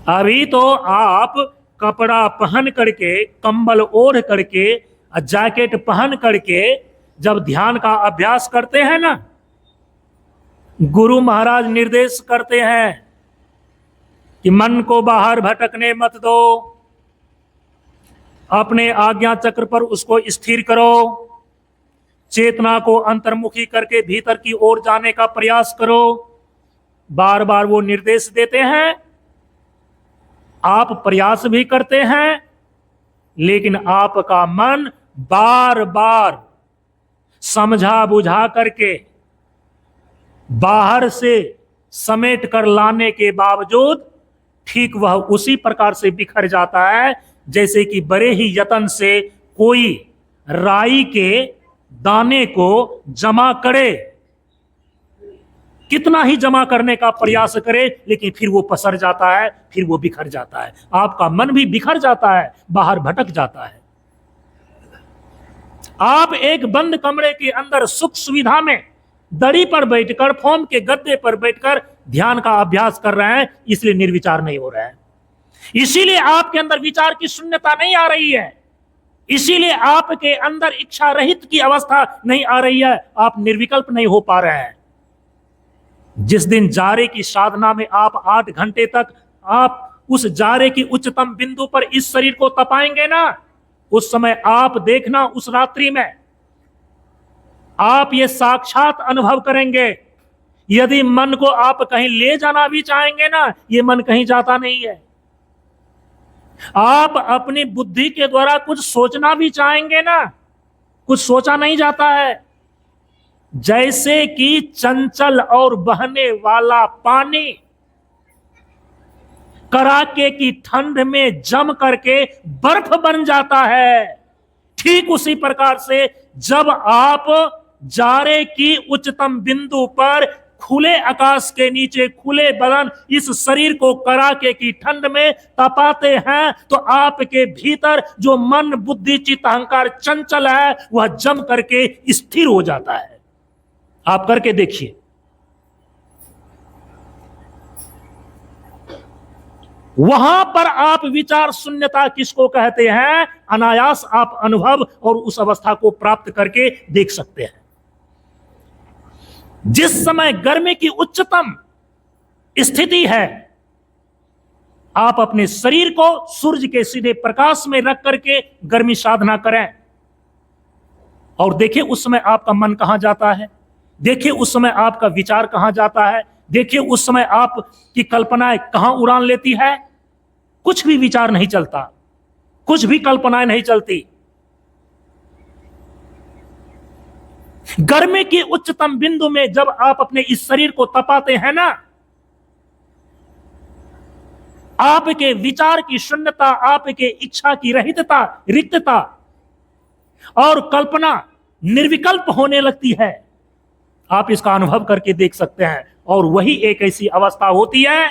अभी तो आप कपड़ा पहन करके, कंबल ओढ़ करके, जैकेट पहन करके जब ध्यान का अभ्यास करते हैं ना, गुरु महाराज निर्देश करते हैं कि मन को बाहर भटकने मत दो, अपने आज्ञा चक्र पर उसको स्थिर करो, चेतना को अंतर्मुखी करके भीतर की ओर जाने का प्रयास करो। बार बार वो निर्देश देते हैं, आप प्रयास भी करते हैं, लेकिन आपका मन बार बार समझा बुझा करके बाहर से समेट कर लाने के बावजूद ठीक वह उसी प्रकार से बिखर जाता है जैसे कि बड़े ही यत्न से कोई राई के दाने को जमा करे। कितना ही जमा करने का प्रयास करे, लेकिन फिर वो पसर जाता है, फिर वो बिखर जाता है। आपका मन भी बिखर जाता है, बाहर भटक जाता है। आप एक बंद कमरे के अंदर सुख सुविधा में दड़ी पर बैठकर, फोम के गद्दे पर बैठकर ध्यान का अभ्यास कर रहे हैं, इसलिए निर्विचार नहीं हो रहे हैं। इसीलिए आपके अंदर विचार की शून्यता नहीं आ रही है, इसीलिए आपके अंदर इच्छा रहित की अवस्था नहीं आ रही है, आप निर्विकल्प नहीं हो पा रहे हैं। जिस दिन जारे की साधना में आप 8 घंटे तक आप उस जारे की उच्चतम बिंदु पर इस शरीर को तपाएंगे ना, उस समय आप देखना, उस रात्रि में आप ये साक्षात अनुभव करेंगे। यदि मन को आप कहीं ले जाना भी चाहेंगे ना, ये मन कहीं जाता नहीं है। आप अपनी बुद्धि के द्वारा कुछ सोचना भी चाहेंगे ना, कुछ सोचा नहीं जाता है। जैसे कि चंचल और बहने वाला पानी कड़ाके की ठंड में जम करके बर्फ बन जाता है, ठीक उसी प्रकार से जब आप जारे की उच्चतम बिंदु पर खुले आकाश के नीचे खुले बदन इस शरीर को कड़ाके की ठंड में तपाते हैं, तो आपके भीतर जो मन बुद्धि चित्त अहंकार चंचल है वह जम करके स्थिर हो जाता है। आप करके देखिए। वहां पर आप विचार शून्यता किसको कहते हैं, अनायास आप अनुभव और उस अवस्था को प्राप्त करके देख सकते हैं। जिस समय गर्मी की उच्चतम स्थिति है, आप अपने शरीर को सूर्य के सीधे प्रकाश में रख करके गर्मी साधना करें और देखिए उस समय आपका मन कहां जाता है, देखिए उस समय आपका विचार कहां जाता है, देखिए उस समय आपकी कल्पनाएं कहां उड़ान लेती है। कुछ भी विचार नहीं चलता, कुछ भी कल्पनाएं नहीं चलती। गर्मी की उच्चतम बिंदु में जब आप अपने इस शरीर को तपाते हैं ना, आपके विचार की शून्यता, आपके इच्छा की रहितता, रिक्तता और कल्पना निर्विकल्प होने लगती है। आप इसका अनुभव करके देख सकते हैं। और वही एक ऐसी अवस्था होती है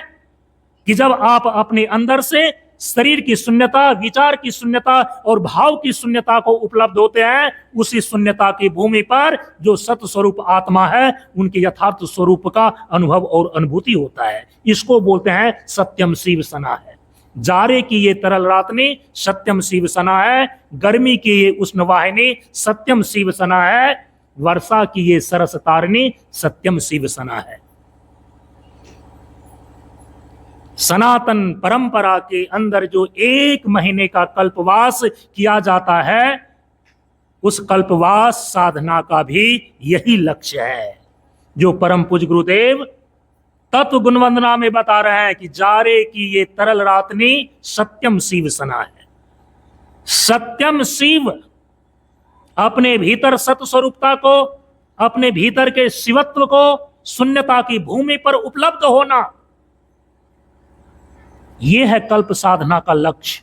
कि जब आप अपने अंदर से शरीर की शून्यता, विचार की शून्यता और भाव की शून्यता को उपलब्ध होते हैं, उसी शून्यता की भूमि पर जो सत्य स्वरूप आत्मा है उनके यथार्थ स्वरूप का अनुभव और अनुभूति होता है। इसको बोलते हैं सत्यम शिव सना है। जारे की ये तरल रातनी सत्यम शिव सना है, गर्मी की ये उष्ण वाहिनी सत्यम शिव सना है। वर्षा की ये सरस तारिणी सत्यम शिव सना है। सनातन परंपरा के अंदर जो 1 महीने का कल्पवास किया जाता है, उस कल्पवास साधना का भी यही लक्ष्य है, जो परम पूज्य गुरुदेव तत्व गुणवंदना में बता रहे हैं कि जारे की ये तरल रातनी सत्यम शिव सना है। सत्यम शिव अपने भीतर सत्य स्वरूपता को, अपने भीतर के शिवत्व को शून्यता की भूमि पर उपलब्ध होना, यह है कल्प साधना का लक्ष्य।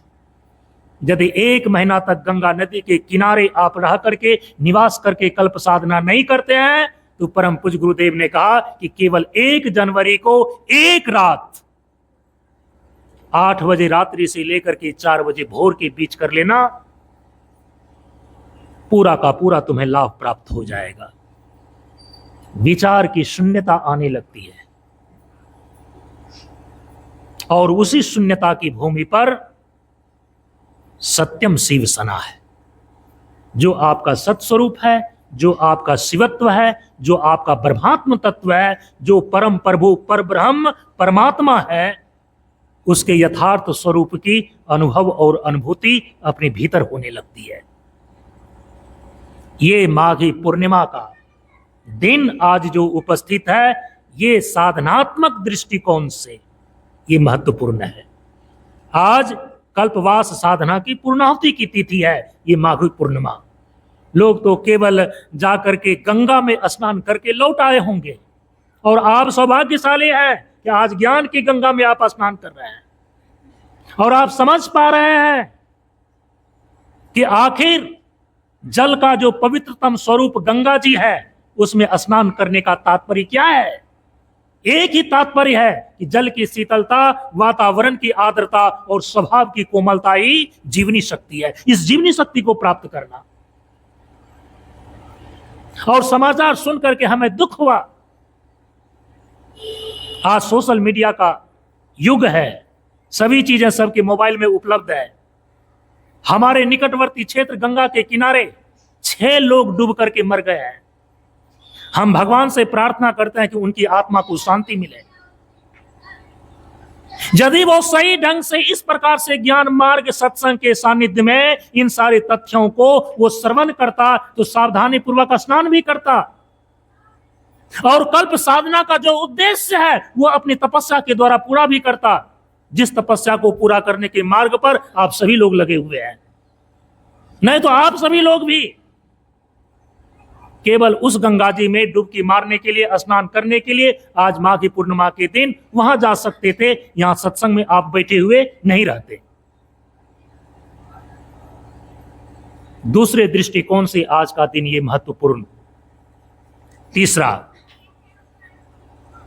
यदि 1 महीना तक गंगा नदी के किनारे आप रह करके निवास करके कल्प साधना नहीं करते हैं, तो परम पूज्य गुरुदेव ने कहा कि केवल 1 जनवरी को एक रात 8 बजे रात्रि से लेकर के 4 बजे भोर के बीच कर लेना, पूरा का पूरा तुम्हें लाभ प्राप्त हो जाएगा। विचार की शून्यता आने लगती है और उसी शून्यता की भूमि पर सत्यम शिव सना है, जो आपका सत्स्वरूप है, जो आपका शिवत्व है, जो आपका ब्रह्मात्म तत्व है, जो परम प्रभु परब्रह्म परमात्मा है, उसके यथार्थ स्वरूप की अनुभव और अनुभूति अपने भीतर होने लगती है। ये माघी पूर्णिमा का दिन आज जो उपस्थित है, ये साधनात्मक दृष्टिकोण से ये महत्वपूर्ण है। आज कल्पवास साधना की पूर्णाहुति की तिथि है, ये माघी पूर्णिमा। लोग तो केवल जाकर के गंगा में स्नान करके लौट आए होंगे, और आप सौभाग्यशाली हैं कि आज ज्ञान की गंगा में आप स्नान कर रहे हैं और आप समझ पा रहे हैं कि आखिर जल का जो पवित्रतम स्वरूप गंगा जी है, उसमें स्नान करने का तात्पर्य क्या है। एक ही तात्पर्य है कि जल की शीतलता, वातावरण की आर्द्रता और स्वभाव की कोमलता ही जीवनी शक्ति है। इस जीवनी शक्ति को प्राप्त करना। और समाचार सुन करके हमें दुख हुआ। आज सोशल मीडिया का युग है, सभी चीजें सबके मोबाइल में उपलब्ध है। हमारे निकटवर्ती क्षेत्र गंगा के किनारे 6 लोग डूब करके मर गए हैं। हम भगवान से प्रार्थना करते हैं कि उनकी आत्मा को शांति मिले। यदि वो सही ढंग से इस प्रकार से ज्ञान मार्ग सत्संग के सानिध्य में इन सारे तथ्यों को वो श्रवण करता, तो सावधानी पूर्वक स्नान भी करता और कल्प साधना का जो उद्देश्य है वो अपनी तपस्या के द्वारा पूरा भी करता, जिस तपस्या को पूरा करने के मार्ग पर आप सभी लोग लगे हुए हैं। नहीं तो आप सभी लोग भी केवल उस गंगा जी में डुबकी मारने के लिए, स्नान करने के लिए आज माघी पूर्णिमा के दिन वहां जा सकते थे। यहां सत्संग में आप बैठे हुए नहीं रहते। दूसरे दृष्टिकोण से आज का दिन ये महत्वपूर्ण। तीसरा,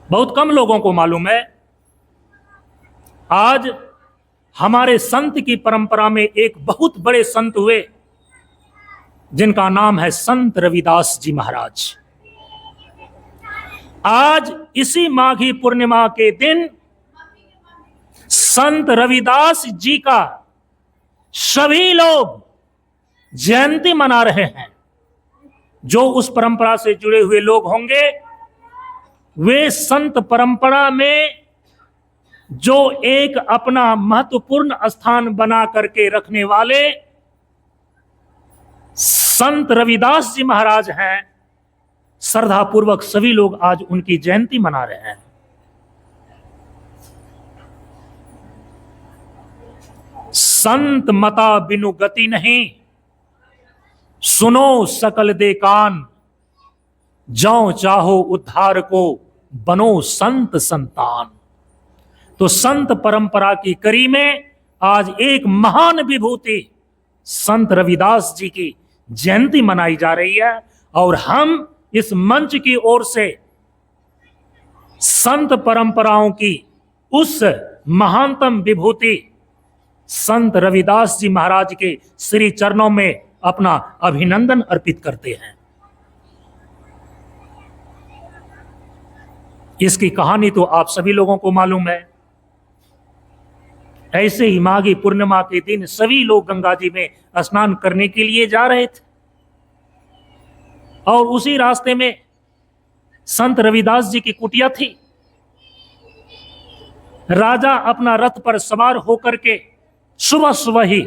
बहुत कम लोगों को मालूम है, आज हमारे संत की परंपरा में एक बहुत बड़े संत हुए, जिनका नाम है संत रविदास जी महाराज। आज इसी माघी पूर्णिमा के दिन संत रविदास जी का सभी लोग जयंती मना रहे हैं। जो उस परंपरा से जुड़े हुए लोग होंगे, वे संत परंपरा में जो एक अपना महत्वपूर्ण स्थान बना करके रखने वाले संत रविदास जी महाराज हैं, श्रद्धापूर्वक सभी लोग आज उनकी जयंती मना रहे हैं। संत मता बिनु गति नहीं, सुनो सकल दे कान, जाओ चाहो उद्धार को, बनो संत संतान। तो संत परंपरा की कड़ी में आज एक महान विभूति संत रविदास जी की जयंती मनाई जा रही है, और हम इस मंच की ओर से संत परंपराओं की उस महानतम विभूति संत रविदास जी महाराज के श्री चरणों में अपना अभिनंदन अर्पित करते हैं। इसकी कहानी तो आप सभी लोगों को मालूम है। ऐसे ही माघी पूर्णिमा के दिन सभी लोग गंगा जी में स्नान करने के लिए जा रहे थे। और उसी रास्ते में संत रविदास जी की कुटिया थी। राजा अपना रथ पर सवार होकर के सुबह सुबह ही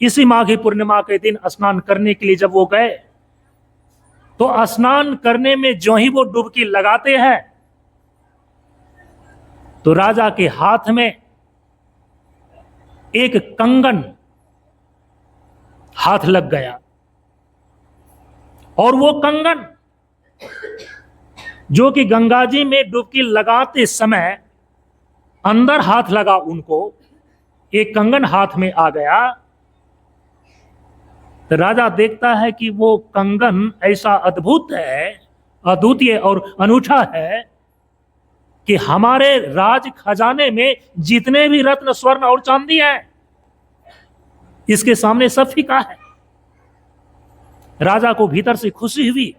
इसी माघी पूर्णिमा के दिन स्नान करने के लिए जब वो गए, तो स्नान करने में जो ही वो डुबकी लगाते हैं तो राजा के हाथ में एक कंगन हाथ लग गया। और वो कंगन जो कि गंगा जी में डुबकी लगाते समय अंदर हाथ लगा, उनको एक कंगन हाथ में आ गया। तो राजा देखता है कि वो कंगन ऐसा अद्भुत है, अद्वितीय और अनूठा है कि हमारे राज खजाने में जितने भी रत्न स्वर्ण और चांदी है, इसके सामने सब फीका है। राजा को भीतर से खुशी हुई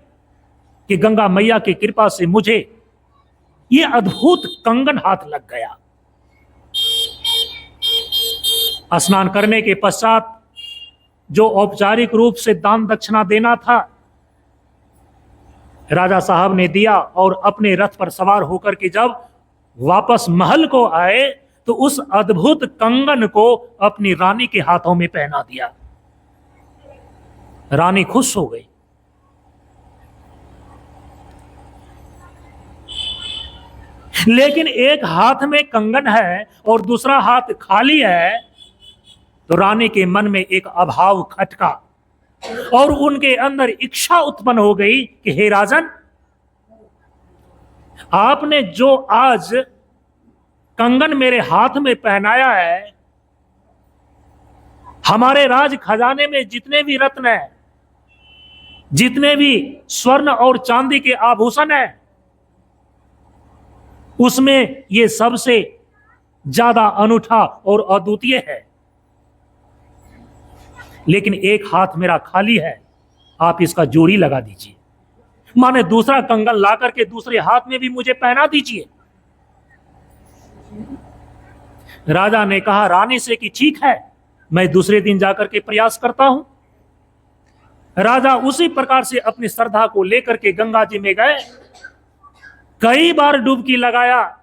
कि गंगा मैया की कृपा से मुझे ये अद्भुत कंगन हाथ लग गया। स्नान करने के पश्चात जो औपचारिक रूप से दान दक्षिणा देना था, राजा साहब ने दिया और अपने रथ पर सवार होकर के जब वापस महल को आए तो उस अद्भुत कंगन को अपनी रानी के हाथों में पहना दिया। रानी खुश हो गई। लेकिन एक हाथ में कंगन है और दूसरा हाथ खाली है, तो रानी के मन में एक अभाव खटका और उनके अंदर इच्छा उत्पन्न हो गई कि हे राजन, आपने जो आज कंगन मेरे हाथ में पहनाया है, हमारे राज खजाने में जितने भी रत्न हैं, जितने भी स्वर्ण और चांदी के आभूषण हैं, उसमें ये सबसे ज्यादा अनूठा और अद्वितीय है। लेकिन एक हाथ मेरा खाली है, आप इसका जोड़ी लगा दीजिए, माने दूसरा कंगन ला करके दूसरे हाथ में भी मुझे पहना दीजिए। राजा ने कहा रानी से कि ठीक है, मैं दूसरे दिन जाकर के प्रयास करता हूं। राजा उसी प्रकार से अपनी श्रद्धा को लेकर के गंगा जी में गए, कई बार डुबकी लगाया,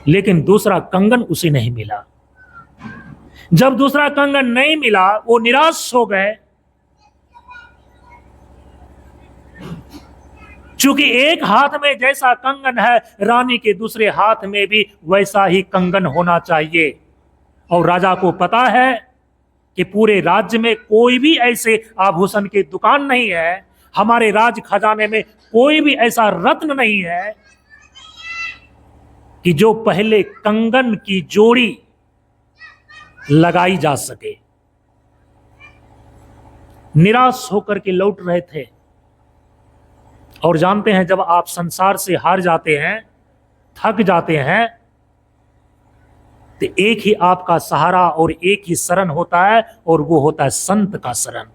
लेकिन दूसरा कंगन उसे नहीं मिला। जब दूसरा कंगन नहीं मिला, वो निराश हो गए, चूंकि एक हाथ में जैसा कंगन है, रानी के दूसरे हाथ में भी वैसा ही कंगन होना चाहिए। और राजा को पता है कि पूरे राज्य में कोई भी ऐसे आभूषण की दुकान नहीं है, हमारे राज खजाने में कोई भी ऐसा रत्न नहीं है कि जो पहले कंगन की जोड़ी लगाई जा सके। निराश होकर के लौट रहे थे। और जानते हैं, जब आप संसार से हार जाते हैं, थक जाते हैं, तो एक ही आपका सहारा और एक ही शरण होता है, और वो होता है संत का शरण।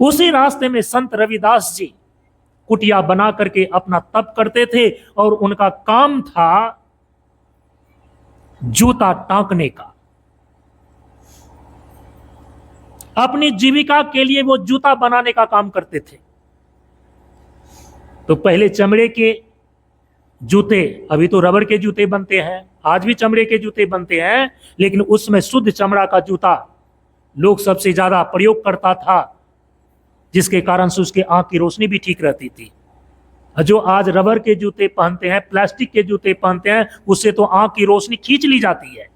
उसी रास्ते में संत रविदास जी कुटिया बना करके अपना तप करते थे, और उनका काम था जूता टांकने का। अपनी जीविका के लिए वो जूता बनाने का काम करते थे। तो पहले चमड़े के जूते, अभी तो रबड़ के जूते बनते हैं, आज भी चमड़े के जूते बनते हैं, लेकिन उसमें शुद्ध चमड़ा का जूता लोग सबसे ज्यादा प्रयोग करता था, जिसके कारण से उसके आंख की रोशनी भी ठीक रहती थी। जो आज रबर के जूते पहनते हैं, प्लास्टिक के जूते पहनते हैं, उससे तो आंख की रोशनी खींच ली जाती है।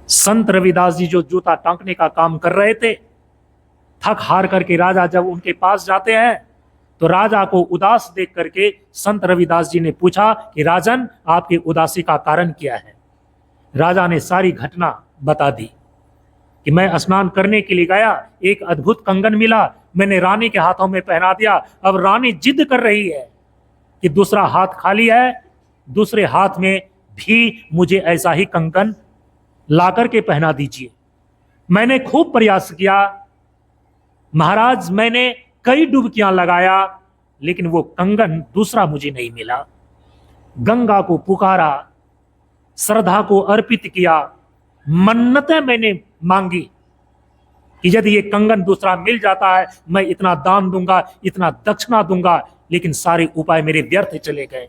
संत रविदास जी जो जूता टांकने का काम कर रहे थे, थक हार करके राजा जब उनके पास जाते हैं, तो राजा को उदास देख करके संत रविदास जी ने पूछा कि राजन, आपकी उदासी का कारण क्या है। राजा ने सारी घटना बता दी कि मैं स्नान करने के लिए गया, एक अद्भुत कंगन मिला, मैंने रानी के हाथों में पहना दिया। अब रानी जिद कर रही है कि दूसरा हाथ खाली है, दूसरे हाथ में भी मुझे ऐसा ही कंगन लाकर के पहना दीजिए। मैंने खूब प्रयास किया महाराज, मैंने कई डुबकियां लगाया, लेकिन वो कंगन दूसरा मुझे नहीं मिला। गंगा को पुकारा, श्रद्धा को अर्पित किया, मन्नतें मैंने मांगी, कि यदि ये कंगन दूसरा मिल जाता है, मैं इतना दान दूंगा, इतना दक्षिणा दूंगा, लेकिन सारे उपाय मेरे व्यर्थ चले गए।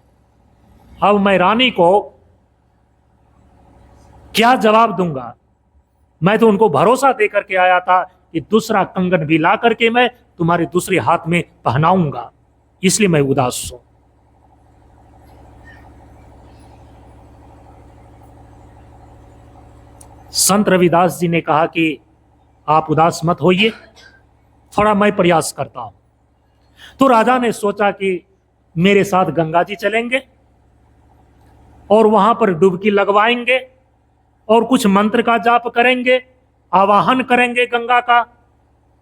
अब मैं रानी को क्या जवाब दूंगा? मैं तो उनको भरोसा दे करके आया था कि दूसरा कंगन भी ला करके मैं तुम्हारे दूसरे हाथ में पहनाऊंगा, इसलिए मैं उदास हूं। संत रविदास जी ने कहा कि आप उदास मत होइए, थोड़ा मैं प्रयास करता हूं। तो राजा ने सोचा कि मेरे साथ गंगा जी चलेंगे और वहां पर डुबकी लगवाएंगे और कुछ मंत्र का जाप करेंगे, आवाहन करेंगे गंगा का,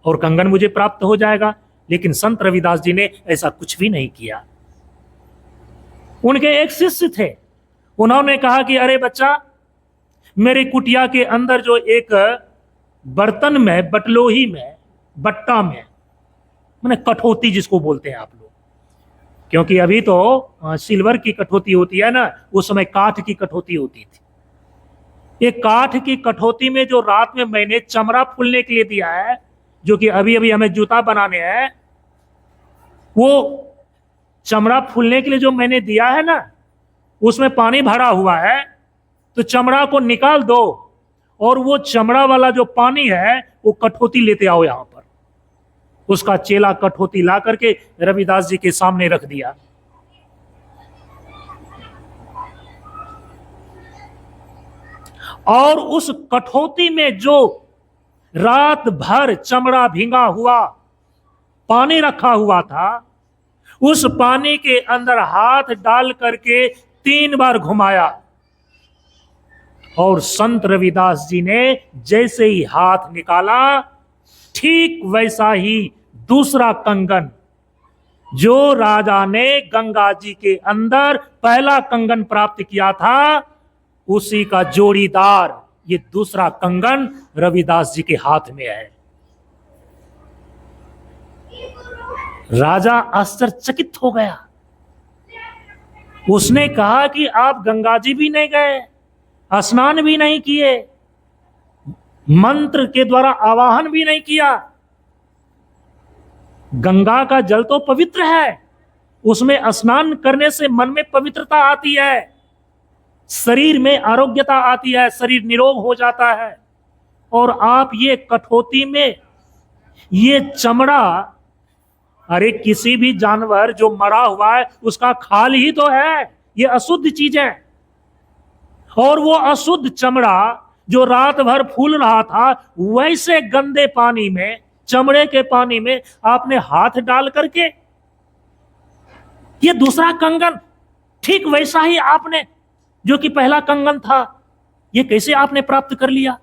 और कंगन मुझे प्राप्त हो जाएगा। लेकिन संत रविदास जी ने ऐसा कुछ भी नहीं किया। उनके एक शिष्य थे, उन्होंने कहा कि अरे बच्चा, मेरे कुटिया के अंदर जो एक बर्तन में, बटलोही में, बट्टा में, मैंने कठौती जिसको बोलते हैं आप लोग, क्योंकि अभी तो सिल्वर की कठौती होती है ना, उस समय काठ की कठौती होती थी। एक काठ की कठौती में जो रात में मैंने चमड़ा फूलने के लिए दिया है, जो कि अभी अभी हमें जूता बनाने हैं, वो चमड़ा फूलने के लिए जो मैंने दिया है ना, उसमें पानी भरा हुआ है। तो चमड़ा को निकाल दो और वो चमड़ा वाला जो पानी है वो कठौती लेते आओ यहां पर। उसका चेला कठौती ला करके रविदास जी के सामने रख दिया। और उस कठौती में जो रात भर चमड़ा भींगा हुआ पानी रखा हुआ था, उस पानी के अंदर हाथ डाल करके 3 बार घुमाया, और संत रविदास जी ने जैसे ही हाथ निकाला, ठीक वैसा ही दूसरा कंगन, जो राजा ने गंगा जी के अंदर पहला कंगन प्राप्त किया था, उसी का जोड़ीदार ये दूसरा कंगन रविदास जी के हाथ में है। राजा आश्चर्यचकित हो गया। उसने कहा कि आप गंगा जी भी नहीं गए, स्नान भी नहीं किए, मंत्र के द्वारा आवाहन भी नहीं किया। गंगा का जल तो पवित्र है, उसमें स्नान करने से मन में पवित्रता आती है, शरीर में आरोग्यता आती है, शरीर निरोग हो जाता है। और आप ये कठौती में ये चमड़ा, अरे किसी भी जानवर जो मरा हुआ है उसका खाल ही तो है, ये अशुद्ध चीज है। और वो अशुद्ध चमड़ा जो रात भर फूल रहा था, वैसे गंदे पानी में, चमड़े के पानी में आपने हाथ डाल करके ये दूसरा कंगन, ठीक वैसा ही आपने जो कि पहला कंगन था, ये कैसे आपने प्राप्त कर लिया?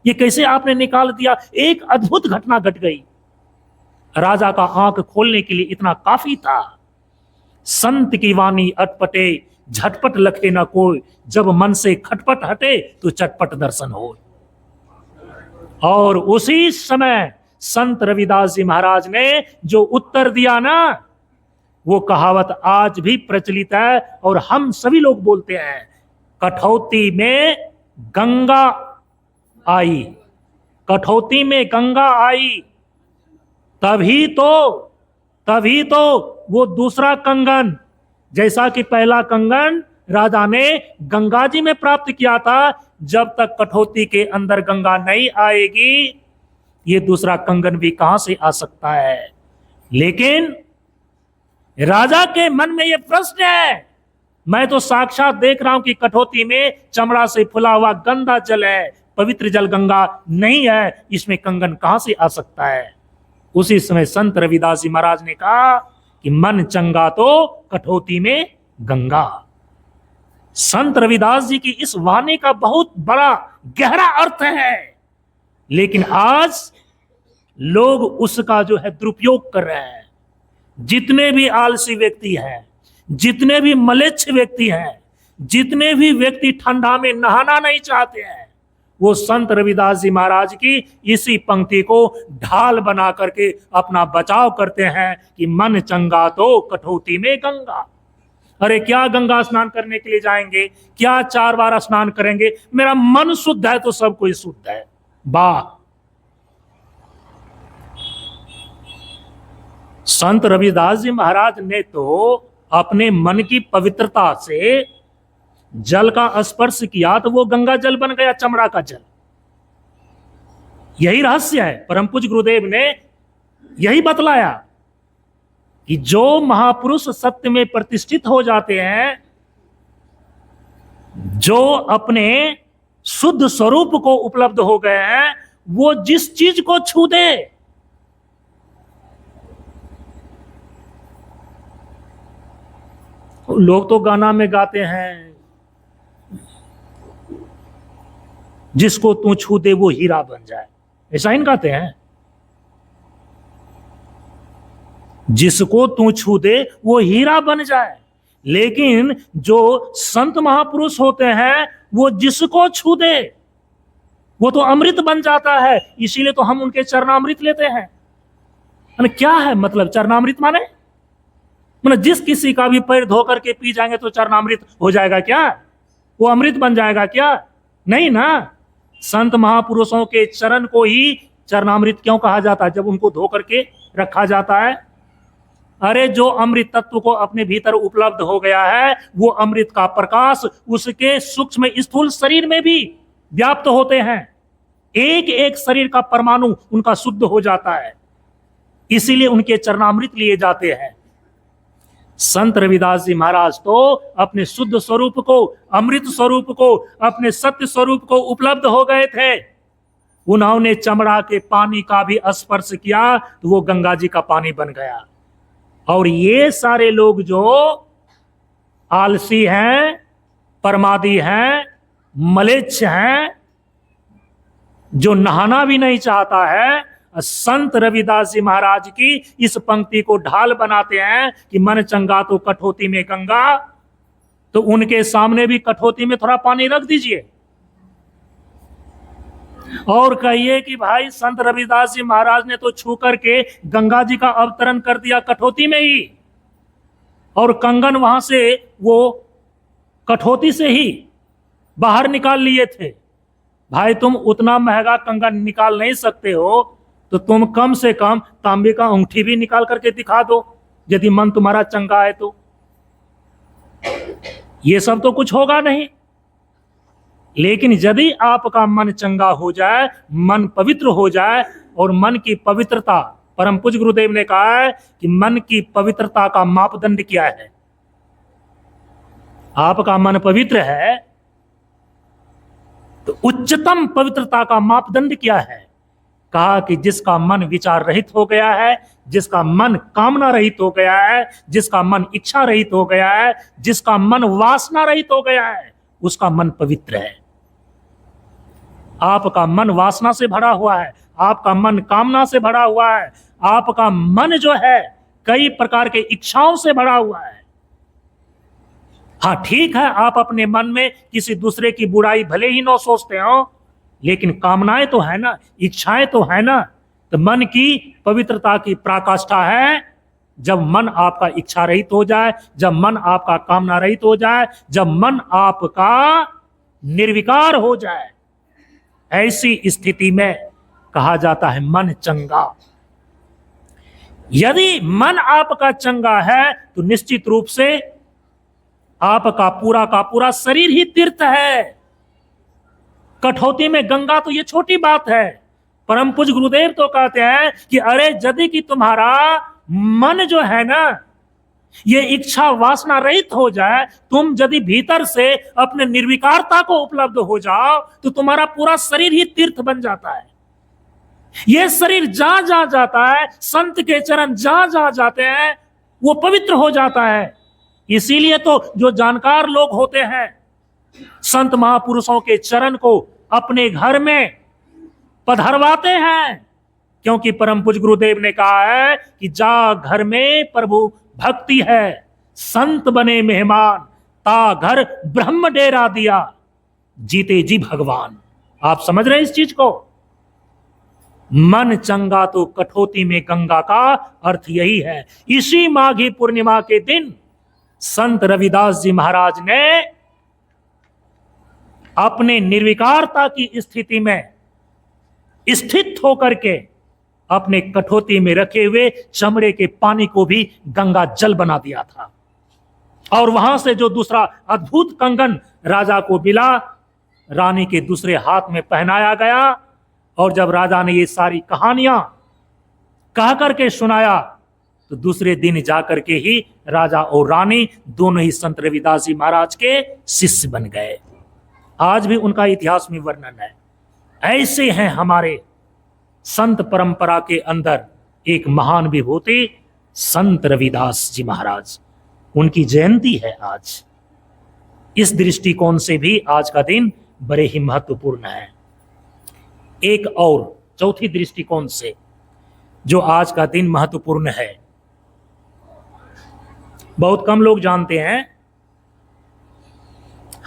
ये कैसे आपने निकाल दिया? एक अद्भुत घटना घट गई। राजा का आंख खोलने के लिए इतना काफी था। संत की वाणी अटपटे, झटपट लखे न कोई, जब मन से खटपट हटे तो चटपट दर्शन हो। और उसी समय संत रविदास जी महाराज ने जो उत्तर दिया ना, वो कहावत आज भी प्रचलित है और हम सभी लोग बोलते हैं, कठौती में गंगा आई, कठौती में गंगा आई, तभी तो वो दूसरा कंगन, जैसा कि पहला कंगन राजा ने गंगा जी में प्राप्त किया था, जब तक कठौती के अंदर गंगा नहीं आएगी, ये दूसरा कंगन भी कहां से आ सकता है। लेकिन राजा के मन में ये प्रश्न है, मैं तो साक्षात देख रहा हूं कि कठौती में चमड़ा से फुला हुआ गंदा जल है, पवित्र जल गंगा नहीं है, इसमें कंगन कहां से आ सकता है। उसी समय संत रविदास जी महाराज ने कहा कि मन चंगा तो कठौती में गंगा। संत रविदास जी की इस वाणी का बहुत बड़ा गहरा अर्थ है, लेकिन आज लोग उसका जो है दुरुपयोग कर रहे हैं। जितने भी आलसी व्यक्ति हैं, जितने भी मलेच्छ व्यक्ति हैं, जितने भी व्यक्ति ठंडा में नहाना नहीं चाहते हैं, वो संत रविदास जी महाराज की इसी पंक्ति को ढाल बना करके अपना बचाव करते हैं कि मन चंगा तो कठौती में गंगा। अरे क्या गंगा स्नान करने के लिए जाएंगे, क्या 4 बार स्नान करेंगे, मेरा मन शुद्ध है तो सब कोई शुद्ध है। वाह, संत रविदास जी महाराज ने तो अपने मन की पवित्रता से जल का स्पर्श किया तो वो गंगा जल बन गया, चमड़ा का जल। यही रहस्य है। परम पूज्य गुरुदेव ने यही बतलाया कि जो महापुरुष सत्य में प्रतिष्ठित हो जाते हैं, जो अपने शुद्ध स्वरूप को उपलब्ध हो गए हैं, वो जिस चीज को छू दे, लोग तो गाना में गाते हैं, जिसको तू छू दे वो हीरा बन जाए, ऐसा ही गाते हैं। जिसको तू छू दे वो हीरा बन जाए। लेकिन जो संत महापुरुष होते हैं, वो जिसको छू दे वो तो अमृत बन जाता है। इसीलिए तो हम उनके चरणामृत लेते हैं। क्या है मतलब चरणामृत माने? मतलब जिस किसी का भी पैर धो करके पी जाएंगे तो चरणामृत हो जाएगा क्या? वो अमृत बन जाएगा क्या? नहीं ना। संत महापुरुषों के चरण को ही चरणामृत क्यों कहा जाता है? जब उनको धो करके रखा जाता है। अरे जो अमृत तत्व को अपने भीतर उपलब्ध हो गया है, वो अमृत का प्रकाश उसके सूक्ष्म स्थूल शरीर में भी व्याप्त होते हैं। एक एक शरीर का परमाणु उनका शुद्ध हो जाता है। इसीलिए उनके चरणामृत लिए जाते हैं। संत रविदास जी महाराज तो अपने शुद्ध स्वरूप को, अमृत स्वरूप को, अपने सत्य स्वरूप को उपलब्ध हो गए थे। उन्होंने चमड़ा के पानी का भी स्पर्श किया तो वो गंगा जी का पानी बन गया। और ये सारे लोग जो आलसी हैं, परमादी हैं, मलेच्छ हैं, जो नहाना भी नहीं चाहता है, संत रविदास जी महाराज की इस पंक्ति को ढाल बनाते हैं कि मन चंगा तो कठौती में गंगा। तो उनके सामने भी कठौती में थोड़ा पानी रख दीजिए और कहिए कि भाई संत रविदास जी महाराज ने तो छू करके गंगा जी का अवतरण कर दिया कठौती में ही, और कंगन वहां से वो कठौती से ही बाहर निकाल लिए थे। भाई तुम उतना महंगा कंगन निकाल नहीं सकते हो तो तुम कम से कम तांबे का अंगूठी भी निकाल करके दिखा दो, यदि मन तुम्हारा चंगा है तो। ये सब तो कुछ होगा नहीं। लेकिन यदि आपका मन चंगा हो जाए, मन पवित्र हो जाए, और मन की पवित्रता, परम पूज्य गुरुदेव ने कहा है कि मन की पवित्रता का मापदंड क्या है। आपका मन पवित्र है तो उच्चतम पवित्रता का मापदंड क्या है? कहा कि जिसका मन विचार रहित हो गया है, जिसका मन कामना रहित हो गया है, जिसका मन इच्छा रहित हो गया है, जिसका मन वासना रहित हो गया है, उसका मन पवित्र है। आपका मन वासना से भरा हुआ है, आपका मन कामना से भरा हुआ है, आपका मन जो है कई प्रकार के इच्छाओं से भरा हुआ है। हाँ ठीक है, आप अपने मन में किसी दूसरे की बुराई भले ही न सोचते हो, लेकिन कामनाएं तो है ना, इच्छाएं तो है ना। तो मन की पवित्रता की पराकाष्ठा है जब मन आपका इच्छा रहित हो जाए, जब मन आपका कामना रहित हो जाए, जब मन आपका निर्विकार हो जाए। ऐसी स्थिति में कहा जाता है मन चंगा। यदि मन आपका चंगा है तो निश्चित रूप से आपका पूरा का पूरा शरीर ही तीर्थ है। कठौती में गंगा तो ये छोटी बात है। परम पूज्य गुरुदेव तो कहते हैं कि अरे यदि कि तुम्हारा मन जो है ना, ये इच्छा वासना रहित हो जाए, तुम यदि भीतर से अपने निर्विकारता को उपलब्ध हो जाओ तो तुम्हारा पूरा शरीर ही तीर्थ बन जाता है। ये शरीर जहां जहां जाता है, संत के चरण जहां जहां जाते हैं, वो पवित्र हो जाता है। इसीलिए तो जो जानकार लोग होते हैं, संत महापुरुषों के चरण को अपने घर में पधरवाते हैं, क्योंकि परम पूज्य गुरुदेव ने कहा है कि जा घर में प्रभु भक्ति है, संत बने मेहमान, ता घर ब्रह्म डेरा दिया, जीते जी भगवान। आप समझ रहे हैं इस चीज को? मन चंगा तो कठौती में गंगा का अर्थ यही है। इसी माघी पूर्णिमा के दिन संत रविदास जी महाराज ने अपने निर्विकारता की स्थिति में स्थित होकर के अपने कठौती में रखे हुए चमड़े के पानी को भी गंगा जल बना दिया था। और वहां से जो दूसरा अद्भुत कंगन राजा को मिला, रानी के दूसरे हाथ में पहनाया गया। और जब राजा ने ये सारी कहानियां कह करके सुनाया, तो दूसरे दिन जाकर के ही राजा और रानी दोनों ही संत रविदास जी महाराज के शिष्य बन गए। आज भी उनका इतिहास में वर्णन है। ऐसे हैं हमारे संत परंपरा के अंदर एक महान विभूति संत रविदास जी महाराज, उनकी जयंती है आज। इस दृष्टिकोण से भी आज का दिन बड़े ही महत्वपूर्ण है। एक और चौथी दृष्टिकोण से जो आज का दिन महत्वपूर्ण है, बहुत कम लोग जानते हैं।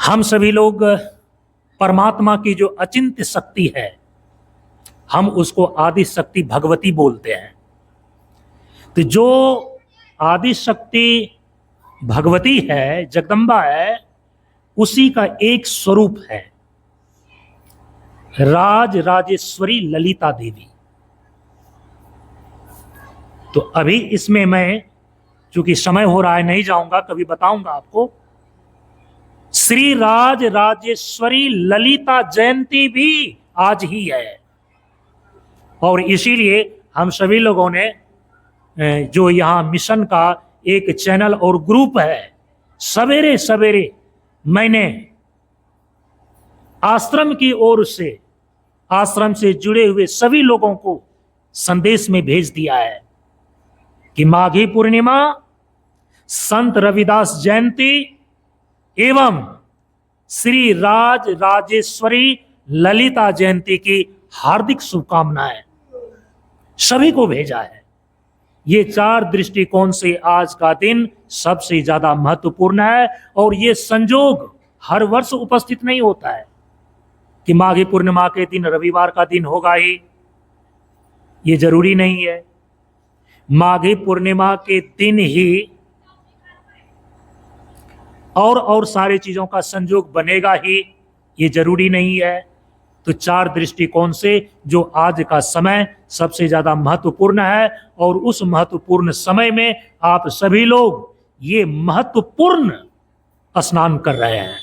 हम सभी लोग परमात्मा की जो अचिंत्य शक्ति है, हम उसको आदि शक्ति भगवती बोलते हैं। तो जो आदि शक्ति भगवती है, जगदम्बा है, उसी का एक स्वरूप है राज राजेश्वरी ललिता देवी। तो अभी इसमें मैं, चूंकि समय हो रहा है, नहीं जाऊंगा, कभी बताऊंगा आपको। श्री राज राजेश्वरी ललिता जयंती भी आज ही है। और इसीलिए हम सभी लोगों ने जो यहाँ मिशन का एक चैनल और ग्रुप है, सवेरे सवेरे मैंने आश्रम की ओर से, आश्रम से जुड़े हुए सभी लोगों को संदेश में भेज दिया है कि माघी पूर्णिमा, संत रविदास जयंती एवं श्री राज राजेश्वरी ललिता जयंती की हार्दिक शुभकामनाएं सभी को भेजा है। ये चार दृष्टिकोण से आज का दिन सबसे ज्यादा महत्वपूर्ण है। और ये संजोग हर वर्ष उपस्थित नहीं होता है कि माघी पूर्णिमा के दिन रविवार का दिन होगा ही, ये जरूरी नहीं है। माघी पूर्णिमा के दिन ही और सारी चीजों का संजोग बनेगा ही, ये जरूरी नहीं है। तो चार दृष्टिकोण से जो आज का समय सबसे ज्यादा महत्वपूर्ण है, और उस महत्वपूर्ण समय में आप सभी लोग ये महत्वपूर्ण स्नान कर रहे हैं।